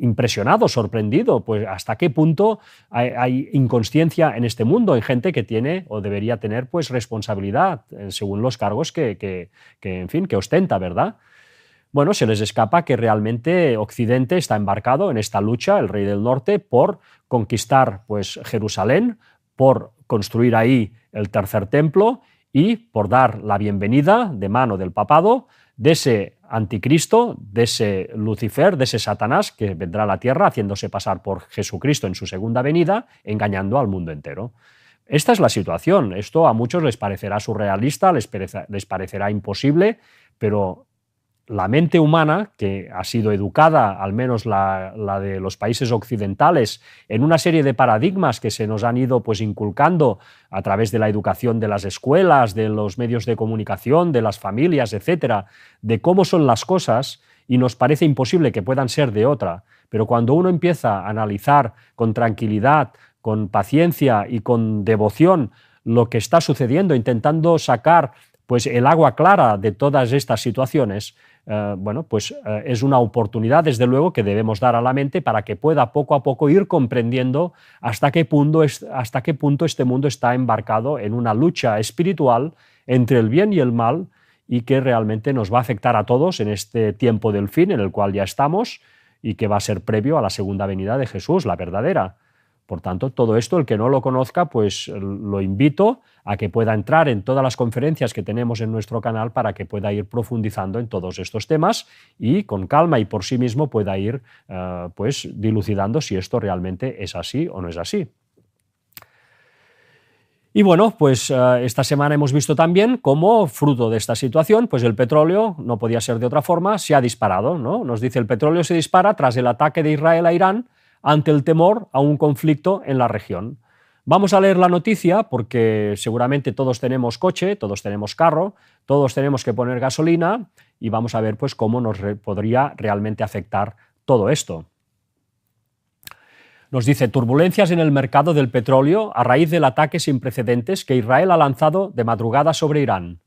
impresionado, sorprendido, pues hasta qué punto hay inconsciencia en este mundo, en gente que tiene o debería tener pues responsabilidad según los cargos que ostenta, ¿verdad? Bueno, se les escapa que realmente Occidente está embarcado en esta lucha, el rey del norte, por conquistar pues Jerusalén, por construir ahí el tercer templo y por dar la bienvenida de mano del papado de ese anticristo, de ese Lucifer, de ese Satanás que vendrá a la tierra haciéndose pasar por Jesucristo en su segunda venida, engañando al mundo entero. Esta es la situación. Esto a muchos les parecerá surrealista, les parecerá imposible, pero la mente humana, que ha sido educada, al menos la de los países occidentales, en una serie de paradigmas que se nos han ido pues, inculcando a través de la educación de las escuelas, de los medios de comunicación, de las familias, etcétera, de cómo son las cosas, y nos parece imposible que puedan ser de otra. Pero cuando uno empieza a analizar con tranquilidad, con paciencia y con devoción lo que está sucediendo, intentando sacar pues, el agua clara de todas estas situaciones, es una oportunidad, desde luego, que debemos dar a la mente para que pueda poco a poco ir comprendiendo hasta qué punto este mundo está embarcado en una lucha espiritual entre el bien y el mal y que realmente nos va a afectar a todos en este tiempo del fin en el cual ya estamos y que va a ser previo a la segunda venida de Jesús, la verdadera. Por tanto, todo esto, el que no lo conozca, pues lo invito a que pueda entrar en todas las conferencias que tenemos en nuestro canal para que pueda ir profundizando en todos estos temas y con calma y por sí mismo pueda ir dilucidando si esto realmente es así o no es así. Y bueno, pues esta semana hemos visto también cómo, fruto de esta situación, pues el petróleo, no podía ser de otra forma, se ha disparado, ¿no? Nos dice, el petróleo se dispara tras el ataque de Israel a Irán ante el temor a un conflicto en la región. Vamos a leer la noticia porque seguramente todos tenemos coche, todos tenemos carro, todos tenemos que poner gasolina y vamos a ver pues, cómo nos podría realmente afectar todo esto. Nos dice, turbulencias en el mercado del petróleo a raíz del ataque sin precedentes que Israel ha lanzado de madrugada sobre Irán.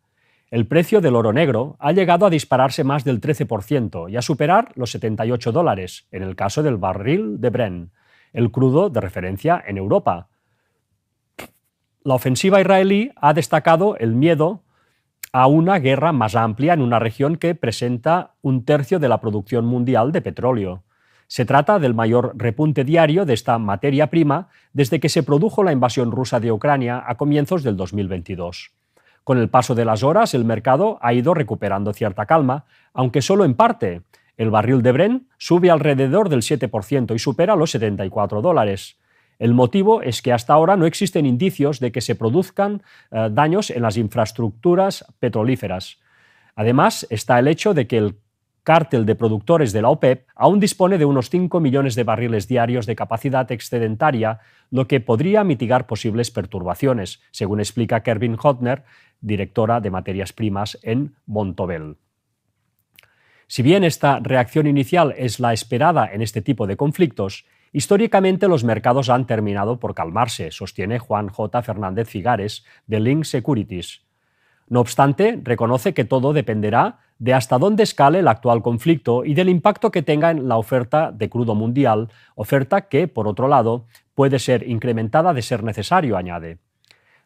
El precio del oro negro ha llegado a dispararse más del 13% y a superar los $78, en el caso del barril de Brent. el crudo de referencia en Europa. La ofensiva israelí ha destacado el miedo a una guerra más amplia en una región que presenta 1/3 de la producción mundial de petróleo. Se trata del mayor repunte diario de esta materia prima desde que se produjo la invasión rusa de Ucrania a comienzos del 2022. Con el paso de las horas, el mercado ha ido recuperando cierta calma, aunque solo en parte. El barril de Brent sube alrededor del 7% y supera los $74. El motivo es que hasta ahora no existen indicios de que se produzcan daños en las infraestructuras petrolíferas. Además, está el hecho de que el cártel de productores de la OPEP aún dispone de unos 5 millones de barriles diarios de capacidad excedentaria, lo que podría mitigar posibles perturbaciones, según explica Kervin Hodner, directora de materias primas en Bontobel. Si bien esta reacción inicial es la esperada en este tipo de conflictos, históricamente los mercados han terminado por calmarse, sostiene Juan J. Fernández Figares, de Link Securities. No obstante, reconoce que todo dependerá de hasta dónde escale el actual conflicto y del impacto que tenga en la oferta de crudo mundial, oferta que, por otro lado, puede ser incrementada de ser necesario, añade.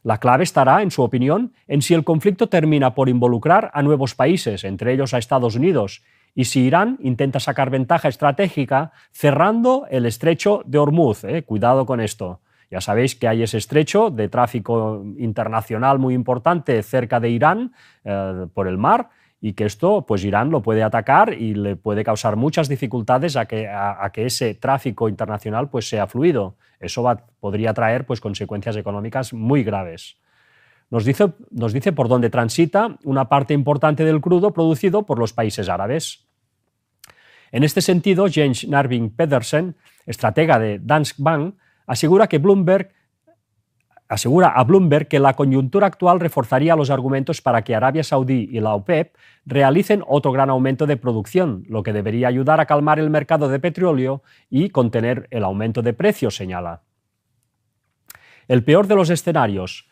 La clave estará, en su opinión, en si el conflicto termina por involucrar a nuevos países, entre ellos a Estados Unidos, y si Irán intenta sacar ventaja estratégica cerrando el estrecho de Hormuz. Cuidado con esto. Ya sabéis que hay ese estrecho de tráfico internacional muy importante cerca de Irán por el mar y que esto, pues Irán lo puede atacar y le puede causar muchas dificultades a que ese tráfico internacional pues sea fluido. Eso podría traer pues consecuencias económicas muy graves. Nos dice por dónde transita una parte importante del crudo producido por los países árabes. En este sentido, Jens Narvin Pedersen, estratega de Danske Bank, asegura a Bloomberg que la coyuntura actual reforzaría los argumentos para que Arabia Saudí y la OPEP realicen otro gran aumento de producción, lo que debería ayudar a calmar el mercado de petróleo y contener el aumento de precios, señala. El peor de los escenarios.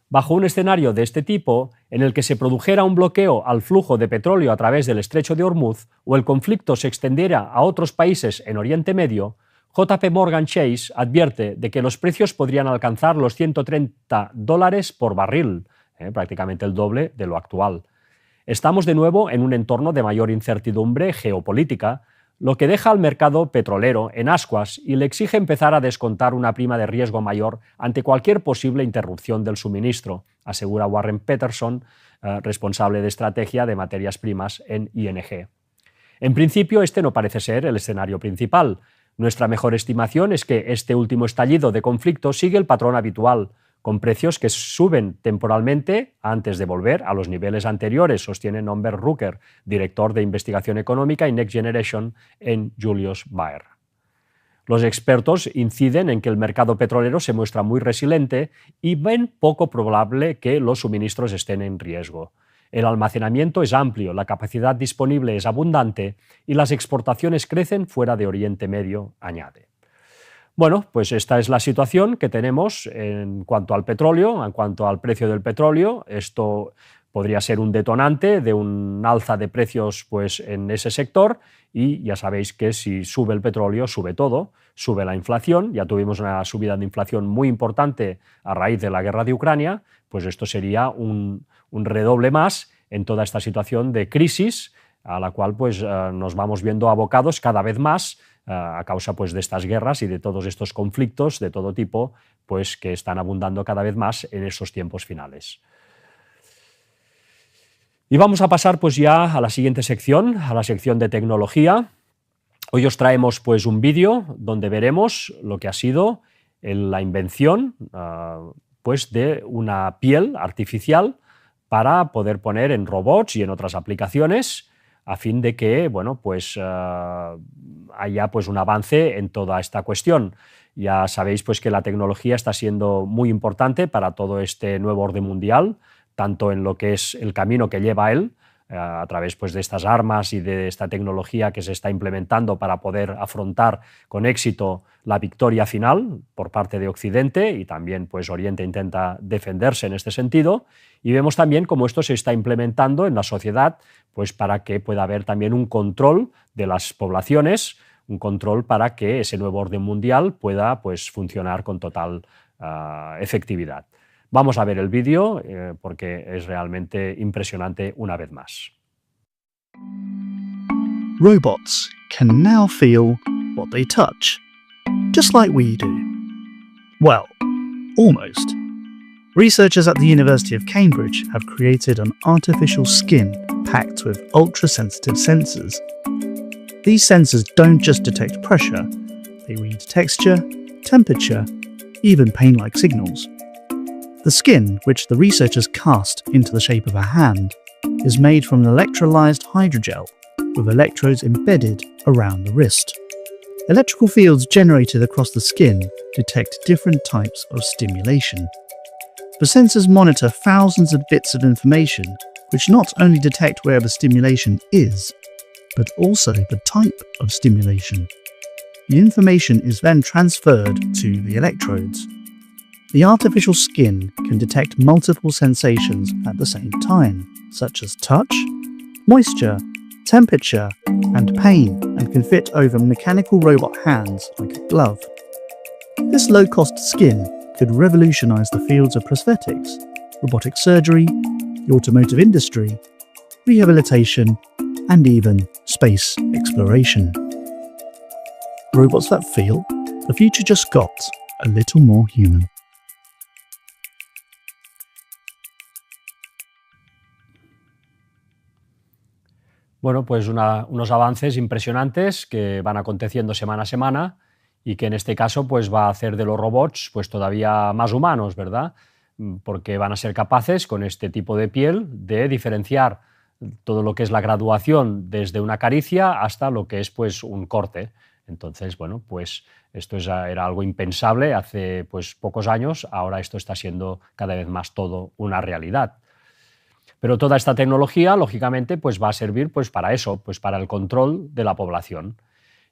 Bajo un escenario de este tipo, en el que se produjera un bloqueo al flujo de petróleo a través del estrecho de Hormuz o el conflicto se extendiera a otros países en Oriente Medio, JP Morgan Chase advierte de que los precios podrían alcanzar los $130 por barril, prácticamente el doble de lo actual. Estamos de nuevo en un entorno de mayor incertidumbre geopolítica, lo que deja al mercado petrolero en ascuas y le exige empezar a descontar una prima de riesgo mayor ante cualquier posible interrupción del suministro, asegura Warren Peterson, responsable de estrategia de materias primas en ING. En principio, este no parece ser el escenario principal. Nuestra mejor estimación es que este último estallido de conflicto sigue el patrón habitual, con precios que suben temporalmente antes de volver a los niveles anteriores, sostiene Norbert Rucker, director de investigación económica y Next Generation en Julius Baer. Los expertos inciden en que el mercado petrolero se muestra muy resiliente y ven poco probable que los suministros estén en riesgo. El almacenamiento es amplio, la capacidad disponible es abundante y las exportaciones crecen fuera de Oriente Medio, añade. Bueno, pues esta es la situación que tenemos en cuanto al petróleo, en cuanto al precio del petróleo. Esto podría ser un detonante de un alza de precios pues, en ese sector y ya sabéis que si sube el petróleo, sube todo, sube la inflación. Ya tuvimos una subida de inflación muy importante a raíz de la guerra de Ucrania, pues esto sería un redoble más en toda esta situación de crisis a la cual pues, nos vamos viendo abocados cada vez más a causa pues, de estas guerras y de todos estos conflictos de todo tipo pues, que están abundando cada vez más en estos tiempos finales. Y vamos a pasar pues, ya a la siguiente sección, a la sección de tecnología. Hoy os traemos pues, un vídeo donde veremos lo que ha sido la invención pues, de una piel artificial para poder poner en robots y en otras aplicaciones a fin de que bueno, pues, haya pues, un avance en toda esta cuestión. Ya sabéis pues, que la tecnología está siendo muy importante para todo este nuevo orden mundial, tanto en lo que es el camino que lleva él, a través pues, de estas armas y de esta tecnología que se está implementando para poder afrontar con éxito la victoria final por parte de Occidente, y también pues, Oriente intenta defenderse en este sentido, y vemos también cómo esto se está implementando en la sociedad pues, para que pueda haber también un control de las poblaciones, un control para que ese nuevo orden mundial pueda pues, funcionar con total efectividad. Vamos a ver el vídeo porque es realmente impresionante una vez más. Robots can now feel what they touch, just like we do. Well, almost. Researchers at the University of Cambridge have created an artificial skin packed with ultra-sensitive sensors. These sensors don't just detect pressure, they read texture, temperature, even pain-like signals. The skin, which the researchers cast into the shape of a hand, is made from an electrolyzed hydrogel with electrodes embedded around the wrist. Electrical fields generated across the skin detect different types of stimulation. The sensors monitor thousands of bits of information which not only detect where the stimulation is, but also the type of stimulation. The information is then transferred to the electrodes. The artificial skin can detect multiple sensations at the same time, such as touch, moisture, temperature, and pain, and can fit over mechanical robot hands like a glove. This low-cost skin could revolutionize the fields of prosthetics, robotic surgery, the automotive industry, rehabilitation, and even space exploration. Robots that feel, the future just got a little more human. Bueno, pues unos avances impresionantes que van aconteciendo semana a semana y que en este caso pues, va a hacer de los robots pues, todavía más humanos, ¿verdad? Porque van a ser capaces con este tipo de piel de diferenciar todo lo que es la graduación desde una caricia hasta lo que es pues, un corte. Entonces, bueno, pues esto era algo impensable hace pues, pocos años, ahora esto está siendo cada vez más todo una realidad. Pero toda esta tecnología, lógicamente, pues va a servir pues, para eso, pues para el control de la población.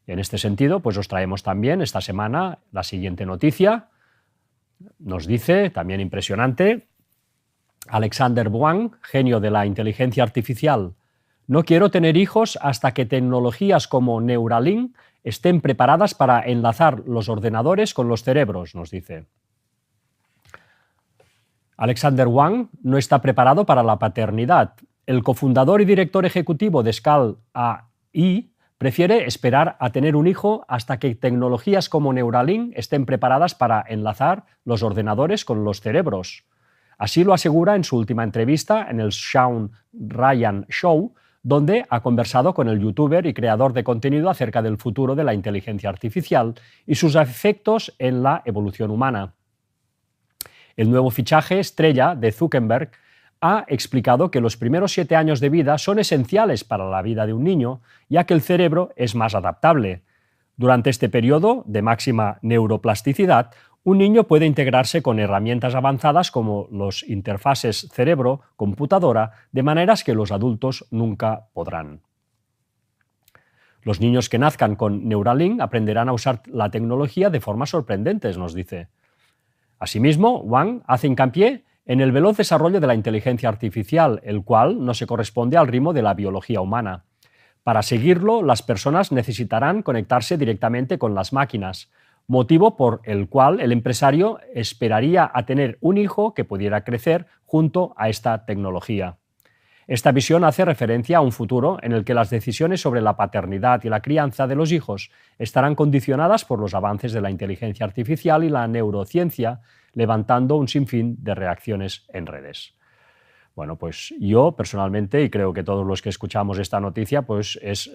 En este sentido, pues os traemos también esta semana la siguiente noticia. Nos dice, también impresionante, Alexander Wang, genio de la inteligencia artificial: no quiero tener hijos hasta que tecnologías como Neuralink estén preparadas para enlazar los ordenadores con los cerebros, nos dice. Alexander Wang no está preparado para la paternidad. El cofundador y director ejecutivo de Scale AI prefiere esperar a tener un hijo hasta que tecnologías como Neuralink estén preparadas para enlazar los ordenadores con los cerebros. Así lo asegura en su última entrevista en el Sean Ryan Show, donde ha conversado con el youtuber y creador de contenido acerca del futuro de la inteligencia artificial y sus efectos en la evolución humana. El nuevo fichaje estrella de Zuckerberg ha explicado que los primeros 7 años de vida son esenciales para la vida de un niño, ya que el cerebro es más adaptable. Durante este periodo de máxima neuroplasticidad, un niño puede integrarse con herramientas avanzadas como los interfaces cerebro-computadora, de maneras que los adultos nunca podrán. Los niños que nazcan con Neuralink aprenderán a usar la tecnología de formas sorprendentes, nos dice. Asimismo, Wang hace hincapié en el veloz desarrollo de la inteligencia artificial, el cual no se corresponde al ritmo de la biología humana. Para seguirlo, las personas necesitarán conectarse directamente con las máquinas, motivo por el cual el empresario esperaría a tener un hijo que pudiera crecer junto a esta tecnología. Esta visión hace referencia a un futuro en el que las decisiones sobre la paternidad y la crianza de los hijos estarán condicionadas por los avances de la inteligencia artificial y la neurociencia, levantando un sinfín de reacciones en redes. Bueno, pues yo personalmente, y creo que todos los que escuchamos esta noticia, pues es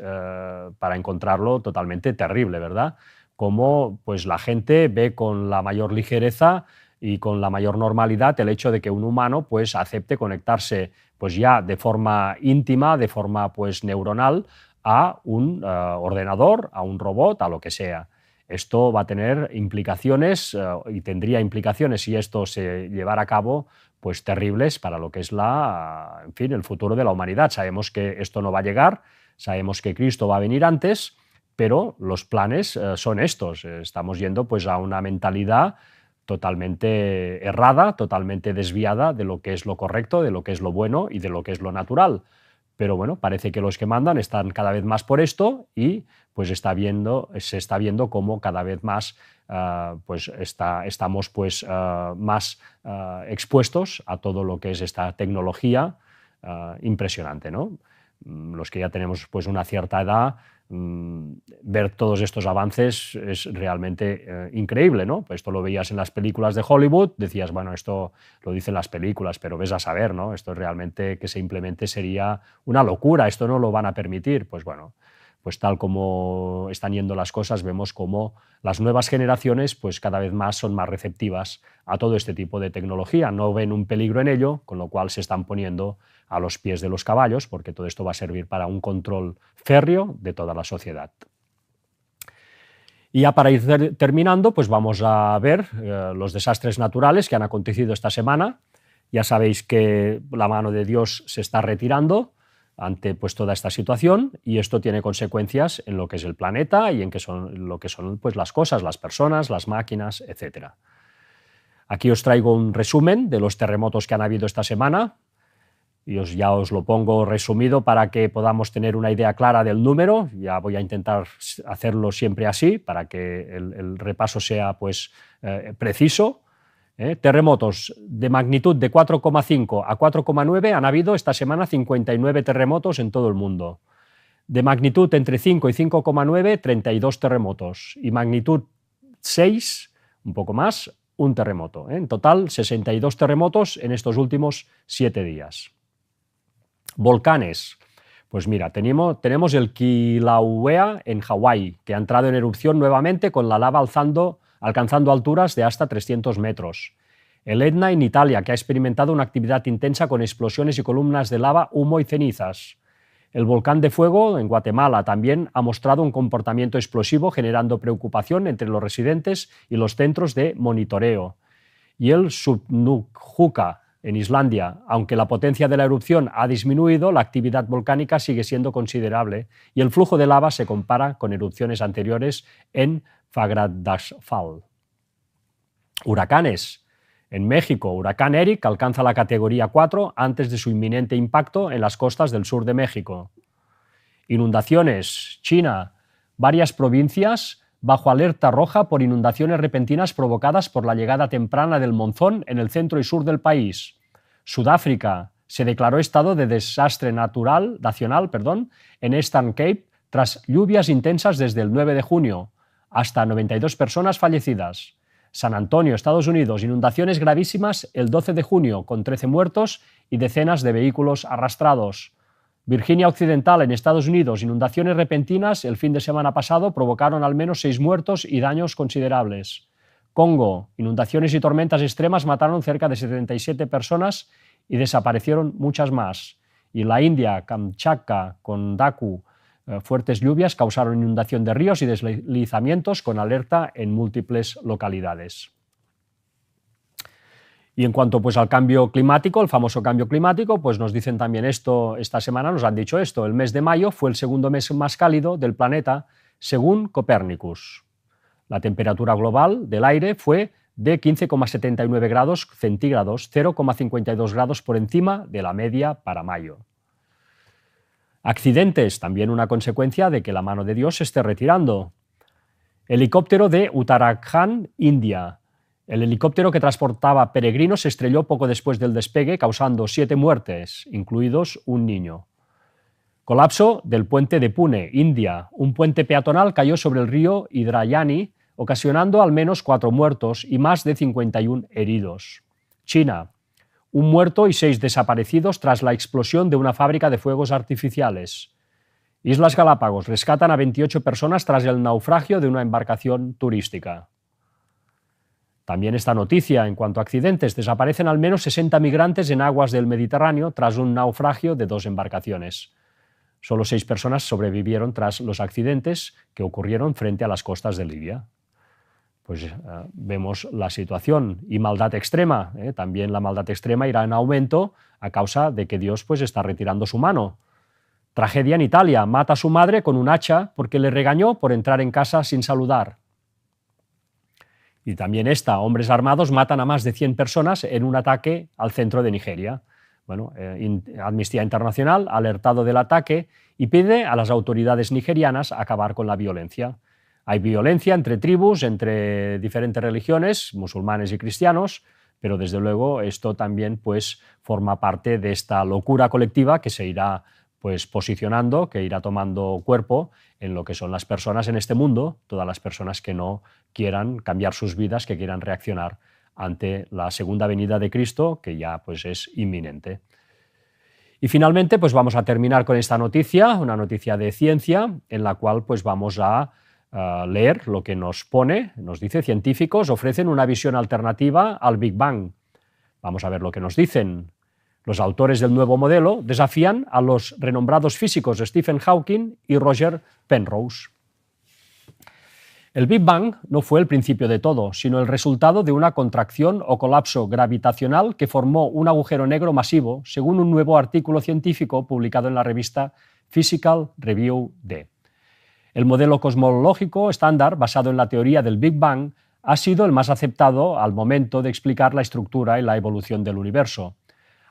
para encontrarlo totalmente terrible, ¿verdad? Cómo pues, la gente ve con la mayor ligereza y con la mayor normalidad el hecho de que un humano pues, acepte conectarse pues, ya de forma íntima, de forma pues, neuronal, a un ordenador, a un robot, a lo que sea. Esto va a tener implicaciones y tendría implicaciones si esto se llevara a cabo pues, terribles para lo que es en fin, el futuro de la humanidad. Sabemos que esto no va a llegar, sabemos que Cristo va a venir antes, pero los planes son estos. Estamos yendo pues, a una mentalidad totalmente errada, totalmente desviada de lo que es lo correcto, de lo que es lo bueno y de lo que es lo natural. Pero bueno, parece que los que mandan están cada vez más por esto y pues se está viendo cómo cada vez más estamos pues, más expuestos a todo lo que es esta tecnología impresionante, ¿no? Los que ya tenemos pues, una cierta edad, ver todos estos avances es realmente increíble, ¿no? Pues esto lo veías en las películas de Hollywood, decías, bueno, esto lo dicen las películas, pero ves a saber, ¿no? Esto realmente que se implemente sería una locura, esto no lo van a permitir. Pues bueno, pues tal como están yendo las cosas, vemos como las nuevas generaciones pues cada vez más son más receptivas a todo este tipo de tecnología, no ven un peligro en ello, con lo cual se están poniendo a los pies de los caballos, porque todo esto va a servir para un control férreo de toda la sociedad. Y ya para ir terminando, pues vamos a ver los desastres naturales que han acontecido esta semana. Ya sabéis que la mano de Dios se está retirando ante pues, toda esta situación, y esto tiene consecuencias en lo que es el planeta y en lo que son pues, las cosas, las personas, las máquinas, etc. Aquí os traigo un resumen de los terremotos que han habido esta semana. Y ya os lo pongo resumido para que podamos tener una idea clara del número. Ya voy a intentar hacerlo siempre así para que el repaso sea pues, preciso. Terremotos de magnitud de 4,5 a 4,9 han habido esta semana 59 terremotos en todo el mundo. De magnitud entre 5 y 5,9, 32 terremotos. Y magnitud 6, un poco más, un terremoto. En total, 62 terremotos en estos últimos 7 días. Volcanes. Pues mira, tenemos el Kilauea en Hawái, que ha entrado en erupción nuevamente con la lava alcanzando alturas de hasta 300 metros. El Etna en Italia, que ha experimentado una actividad intensa con explosiones y columnas de lava, humo y cenizas. El volcán de fuego en Guatemala también ha mostrado un comportamiento explosivo, generando preocupación entre los residentes y los centros de monitoreo. Y el Subnukhuka en Islandia, aunque la potencia de la erupción ha disminuido, la actividad volcánica sigue siendo considerable y el flujo de lava se compara con erupciones anteriores en Fagradalsfjall. Huracanes. En México, huracán Eric alcanza la categoría 4 antes de su inminente impacto en las costas del sur de México. Inundaciones. China. Varias provincias bajo alerta roja por inundaciones repentinas provocadas por la llegada temprana del monzón en el centro y sur del país. Sudáfrica. Se declaró estado de desastre nacional en Eastern Cape tras lluvias intensas desde el 9 de junio. Hasta 92 personas fallecidas. San Antonio, Estados Unidos. Inundaciones gravísimas el 12 de junio, con 13 muertos y decenas de vehículos arrastrados. Virginia Occidental, en Estados Unidos. Inundaciones repentinas el fin de semana pasado provocaron al menos 6 muertos y daños considerables. Congo. Inundaciones y tormentas extremas mataron cerca de 77 personas y desaparecieron muchas más. Y la India, Kamchatka, con Daku, fuertes lluvias causaron inundación de ríos y deslizamientos con alerta en múltiples localidades. Y en cuanto pues, al cambio climático, el famoso cambio climático, pues nos dicen también esto, esta semana nos han dicho esto: el mes de mayo fue el segundo mes más cálido del planeta según Copernicus. La temperatura global del aire fue de 15,79 grados centígrados, 0,52 grados por encima de la media para mayo. Accidentes, también una consecuencia de que la mano de Dios se esté retirando. Helicóptero de Uttarakhand, India. El helicóptero que transportaba peregrinos se estrelló poco después del despegue, causando 7 muertes, incluidos un niño. Colapso del puente de Pune, India. Un puente peatonal cayó sobre el río Indrayani, ocasionando al menos 4 muertos y más de 51 heridos. China. Un muerto y 6 desaparecidos tras la explosión de una fábrica de fuegos artificiales. Islas Galápagos rescatan a 28 personas tras el naufragio de una embarcación turística. También esta noticia en cuanto a accidentes: desaparecen al menos 60 migrantes en aguas del Mediterráneo tras un naufragio de 2 embarcaciones. Solo 6 personas sobrevivieron tras los accidentes que ocurrieron frente a las costas de Libia. Pues vemos la situación. Y maldad extrema. También la maldad extrema irá en aumento a causa de que Dios pues, está retirando su mano. Tragedia en Italia. Mata a su madre con un hacha porque le regañó por entrar en casa sin saludar. Y también hombres armados matan a más de 100 personas en un ataque al centro de Nigeria. Bueno, Amnistía Internacional ha alertado del ataque y pide a las autoridades nigerianas acabar con la violencia. Hay violencia entre tribus, entre diferentes religiones, musulmanes y cristianos, pero desde luego esto también pues, forma parte de esta locura colectiva que se irá pues, posicionando, que irá tomando cuerpo en lo que son las personas en este mundo, todas las personas que no quieran cambiar sus vidas, que quieran reaccionar ante la segunda venida de Cristo, que ya pues, es inminente. Y finalmente pues, vamos a terminar con esta noticia, una noticia de ciencia, en la cual pues, vamos a leer lo que nos pone, nos dice: científicos ofrecen una visión alternativa al Big Bang. Vamos a ver lo que nos dicen. Los autores del nuevo modelo desafían a los renombrados físicos Stephen Hawking y Roger Penrose. El Big Bang no fue el principio de todo, sino el resultado de una contracción o colapso gravitacional que formó un agujero negro masivo, según un nuevo artículo científico publicado en la revista Physical Review D. El modelo cosmológico estándar, basado en la teoría del Big Bang, ha sido el más aceptado al momento de explicar la estructura y la evolución del universo,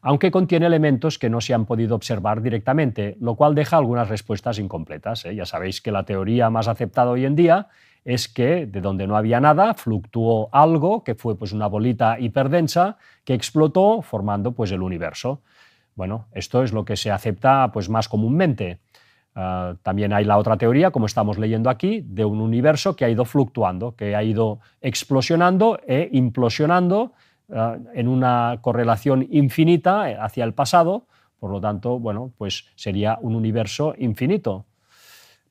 aunque contiene elementos que no se han podido observar directamente, lo cual deja algunas respuestas incompletas. Ya sabéis que la teoría más aceptada hoy en día es que de donde no había nada fluctuó algo que fue pues, una bolita hiperdensa que explotó formando pues, el universo. Bueno, esto es lo que se acepta pues, más comúnmente. También hay la otra teoría, como estamos leyendo aquí, de un universo que ha ido fluctuando, que ha ido explosionando e implosionando en una correlación infinita hacia el pasado. Por lo tanto, bueno, pues sería un universo infinito.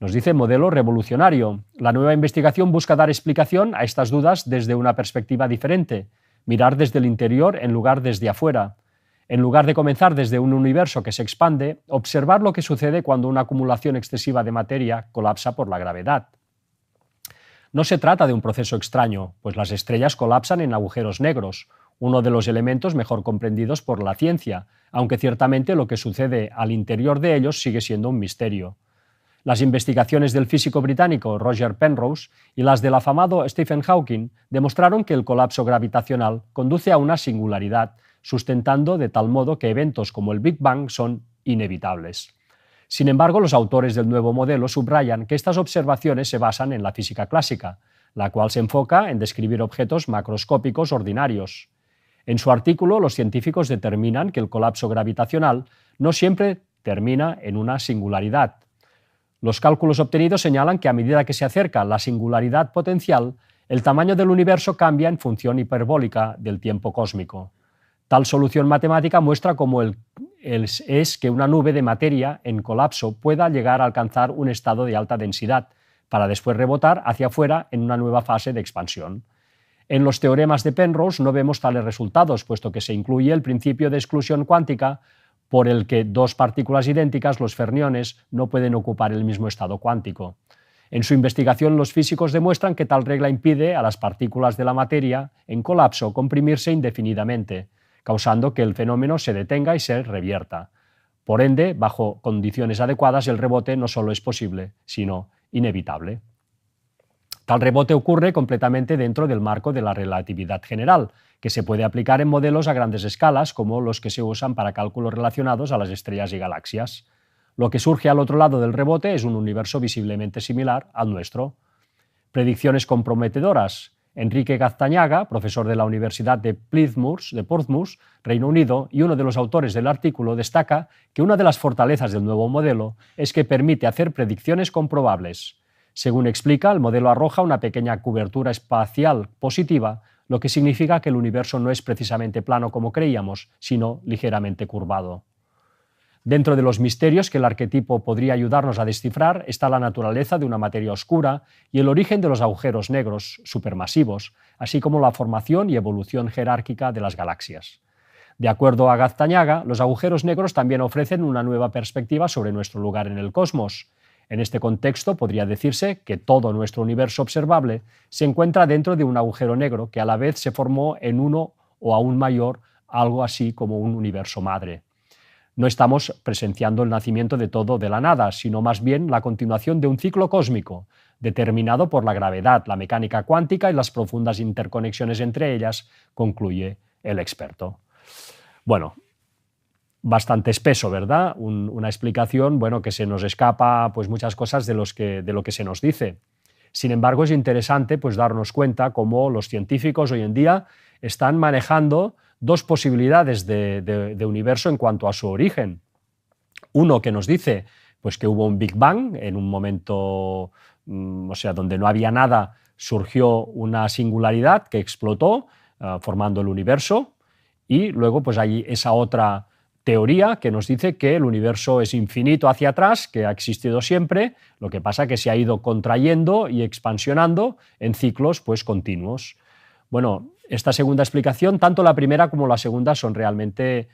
Nos dice modelo revolucionario. La nueva investigación busca dar explicación a estas dudas desde una perspectiva diferente, mirar desde el interior en lugar desde afuera. En lugar de comenzar desde un universo que se expande, observar lo que sucede cuando una acumulación excesiva de materia colapsa por la gravedad. No se trata de un proceso extraño, pues las estrellas colapsan en agujeros negros, uno de los elementos mejor comprendidos por la ciencia, aunque ciertamente lo que sucede al interior de ellos sigue siendo un misterio. Las investigaciones del físico británico Roger Penrose y las del afamado Stephen Hawking demostraron que el colapso gravitacional conduce a una singularidad, sustentando de tal modo que eventos como el Big Bang son inevitables. Sin embargo, los autores del nuevo modelo subrayan que estas observaciones se basan en la física clásica, la cual se enfoca en describir objetos macroscópicos ordinarios. En su artículo, los científicos determinan que el colapso gravitacional no siempre termina en una singularidad. Los cálculos obtenidos señalan que a medida que se acerca la singularidad potencial, el tamaño del universo cambia en función hiperbólica del tiempo cósmico. Tal solución matemática muestra cómo es que una nube de materia en colapso pueda llegar a alcanzar un estado de alta densidad, para después rebotar hacia afuera en una nueva fase de expansión. En los teoremas de Penrose no vemos tales resultados, puesto que se incluye el principio de exclusión cuántica, por el que dos partículas idénticas, los ferniones, no pueden ocupar el mismo estado cuántico. En su investigación, los físicos demuestran que tal regla impide a las partículas de la materia en colapso comprimirse indefinidamente, causando que el fenómeno se detenga y se revierta. Por ende, bajo condiciones adecuadas, el rebote no solo es posible, sino inevitable. Tal rebote ocurre completamente dentro del marco de la relatividad general, que se puede aplicar en modelos a grandes escalas, como los que se usan para cálculos relacionados a las estrellas y galaxias. Lo que surge al otro lado del rebote es un universo visiblemente similar al nuestro. Predicciones comprometedoras. Enrique Gaztañaga, profesor de la Universidad de Portsmouth, Reino Unido, y uno de los autores del artículo, destaca que una de las fortalezas del nuevo modelo es que permite hacer predicciones comprobables. Según explica, el modelo arroja una pequeña cobertura espacial positiva, lo que significa que el universo no es precisamente plano como creíamos, sino ligeramente curvado. Dentro de los misterios que el arquetipo podría ayudarnos a descifrar está la naturaleza de una materia oscura y el origen de los agujeros negros supermasivos, así como la formación y evolución jerárquica de las galaxias. De acuerdo a Gaztañaga, los agujeros negros también ofrecen una nueva perspectiva sobre nuestro lugar en el cosmos. En este contexto podría decirse que todo nuestro universo observable se encuentra dentro de un agujero negro que a la vez se formó en uno o aún mayor, algo así como un universo madre. No estamos presenciando el nacimiento de todo de la nada, sino más bien la continuación de un ciclo cósmico, determinado por la gravedad, la mecánica cuántica y las profundas interconexiones entre ellas, concluye el experto. Bueno, bastante espeso, ¿verdad? Una explicación, bueno, que se nos escapa pues muchas cosas de lo que se nos dice. Sin embargo, es interesante pues darnos cuenta cómo los científicos hoy en día están manejando dos posibilidades de universo en cuanto a su origen. Uno que nos dice pues, que hubo un Big Bang en un momento, o sea, donde no había nada, surgió una singularidad que explotó, formando el universo, y luego pues hay esa otra teoría que nos dice que el universo es infinito hacia atrás, que ha existido siempre, lo que pasa que se ha ido contrayendo y expansionando en ciclos pues, continuos. Bueno, esta segunda explicación, tanto la primera como la segunda, son realmente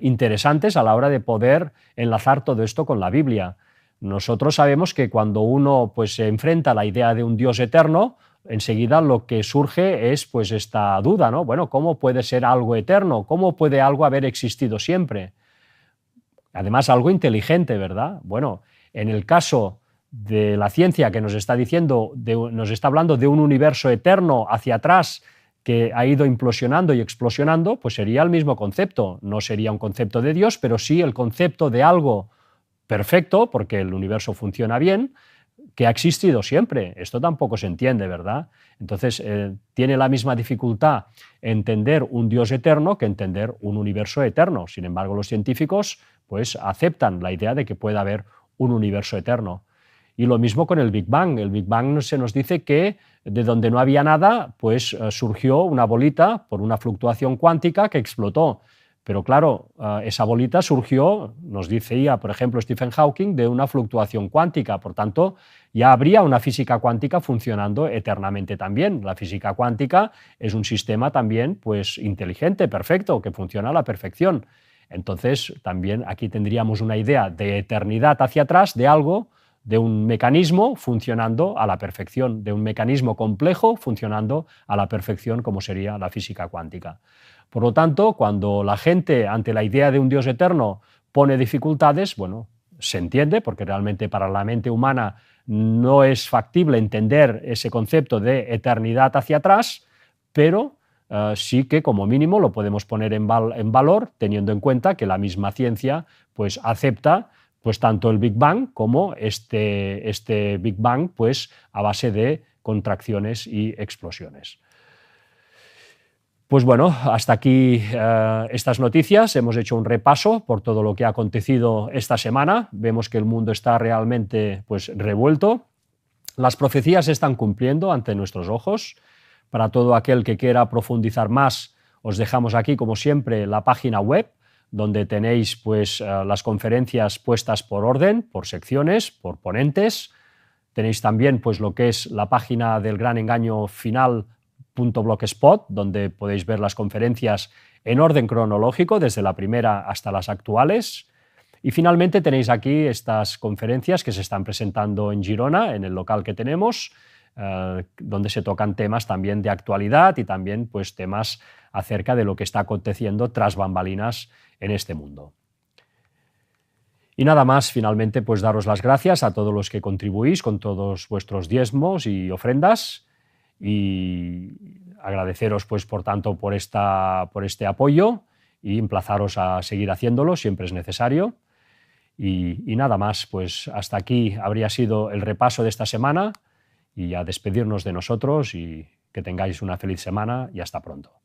interesantes a la hora de poder enlazar todo esto con la Biblia. Nosotros sabemos que cuando uno pues, se enfrenta a la idea de un Dios eterno, enseguida lo que surge es pues, esta duda, ¿no? Bueno, ¿cómo puede ser algo eterno? ¿Cómo puede algo haber existido siempre? Además, algo inteligente, ¿verdad? Bueno, en el caso de la ciencia que nos está diciendo, nos está hablando de un universo eterno hacia atrás que ha ido implosionando y explosionando, pues sería el mismo concepto. No sería un concepto de Dios, pero sí el concepto de algo perfecto, porque el universo funciona bien, que ha existido siempre. Esto tampoco se entiende, ¿verdad? Entonces, tiene la misma dificultad entender un Dios eterno que entender un universo eterno. Sin embargo, los científicos pues, aceptan la idea de que pueda haber un universo eterno. Y lo mismo con el Big Bang. El Big Bang se nos dice que de donde no había nada, pues surgió una bolita por una fluctuación cuántica que explotó. Pero claro, esa bolita surgió, nos decía, por ejemplo, Stephen Hawking, de una fluctuación cuántica. Por tanto, ya habría una física cuántica funcionando eternamente también. La física cuántica es un sistema también pues, inteligente, perfecto, que funciona a la perfección. Entonces, también aquí tendríamos una idea de eternidad hacia atrás de algo, de un mecanismo funcionando a la perfección, de un mecanismo complejo funcionando a la perfección como sería la física cuántica. Por lo tanto, cuando la gente ante la idea de un Dios eterno pone dificultades, bueno, se entiende, porque realmente para la mente humana no es factible entender ese concepto de eternidad hacia atrás, pero sí que como mínimo lo podemos poner en valor teniendo en cuenta que la misma ciencia pues, acepta pues tanto el Big Bang como este Big Bang pues, a base de contracciones y explosiones. Pues bueno, hasta aquí estas noticias. Hemos hecho un repaso por todo lo que ha acontecido esta semana. Vemos que el mundo está realmente pues, revuelto. Las profecías se están cumpliendo ante nuestros ojos. Para todo aquel que quiera profundizar más, os dejamos aquí, como siempre, la página web, donde tenéis pues, las conferencias puestas por orden, por secciones, por ponentes. Tenéis también pues, lo que es la página del Gran Engaño Final.blogspot, donde podéis ver las conferencias en orden cronológico, desde la primera hasta las actuales. Y finalmente tenéis aquí estas conferencias que se están presentando en Girona, en el local que tenemos, donde se tocan temas también de actualidad y también pues, temas acerca de lo que está aconteciendo tras bambalinas en este mundo. Y nada más, finalmente, pues daros las gracias a todos los que contribuís con todos vuestros diezmos y ofrendas y agradeceros, pues, por tanto, por este apoyo y emplazaros a seguir haciéndolo, siempre es necesario. Y nada más, pues hasta aquí habría sido el repaso de esta semana y a despedirnos de nosotros y que tengáis una feliz semana y hasta pronto.